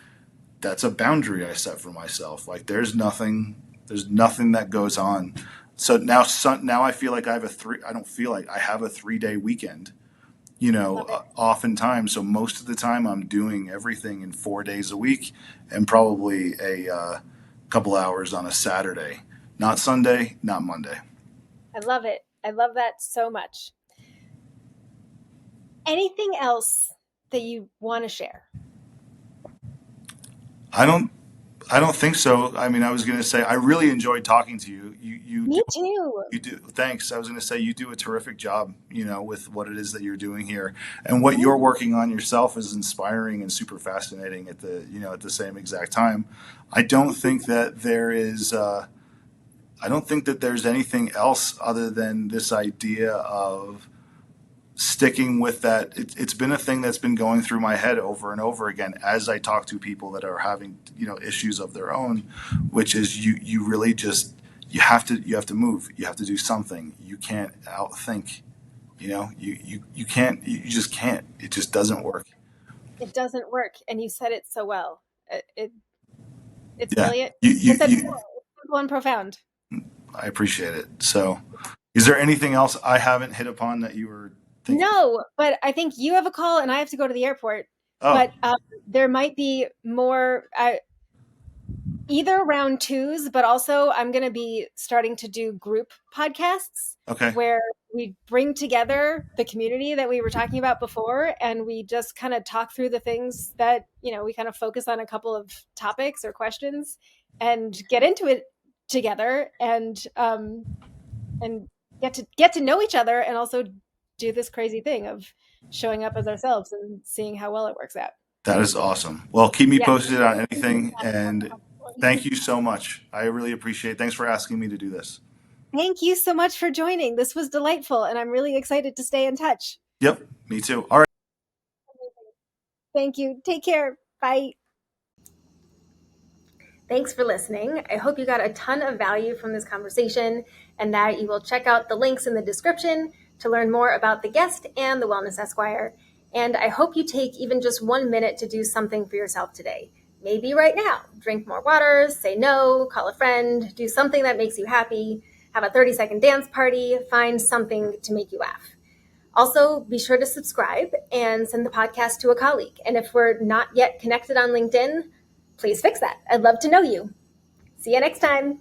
that's a boundary I set for myself. Like there's nothing that goes on. So now I feel like I don't feel like I have a 3 day weekend,
Love it.
oftentimes. So most of the time I'm doing everything in 4 days a week and probably a couple hours on a Saturday, not Sunday, not Monday.
I love it. I love that so much. Anything else that you want to share?
I don't, I don't think so. I mean, I was going to say, I really enjoyed talking to you.
Me too.
You do. Thanks. I was going to say you do a terrific job, with what it is that you're doing here, and what
Thank
you're
you.
working on yourself is inspiring and super fascinating at the same exact time. I don't think that there is. I don't think that there's anything else other than this idea of sticking with that. It's been a thing that's been going through my head over and over again as I talk to people that are having issues of their own, which is you really just you have to move. You have to do something. You can't outthink. You can't. You just can't. It just doesn't work.
It doesn't work, and you said it so well. It's
Yeah.
brilliant.
You
I
you
said
you.
before, it's simple and profound.
I appreciate it. So, is there anything else I haven't hit upon that you were thinking?
No, but I think you have a call, and I have to go to the airport.
Oh,
But there might be more. Either round twos, but also I'm going to be starting to do group podcasts
okay.
where we bring together the community that we were talking about before, and we just kind of talk through the things that, we kind of focus on a couple of topics or questions and get into it together, and get to know each other, and also do this crazy thing of showing up as ourselves and seeing how well it works out.
That is awesome. Well, keep me
Yeah.
posted on anything, and thank you so much. I really appreciate it. Thanks for asking me to do this.
Thank you so much for joining. This was delightful, and I'm really excited to stay in touch.
Yep, me too. All right.
Thank you. Take care. Bye. Thanks for listening. I hope you got a ton of value from this conversation and that you will check out the links in the description to learn more about the guest and the Wellness Esquire. And I hope you take even just 1 minute to do something for yourself today. Maybe right now, drink more water, say no, call a friend, do something that makes you happy, have a 30-second dance party, find something to make you laugh. Also, be sure to subscribe and send the podcast to a colleague. And if we're not yet connected on LinkedIn, please fix that. I'd love to know you. See you next time.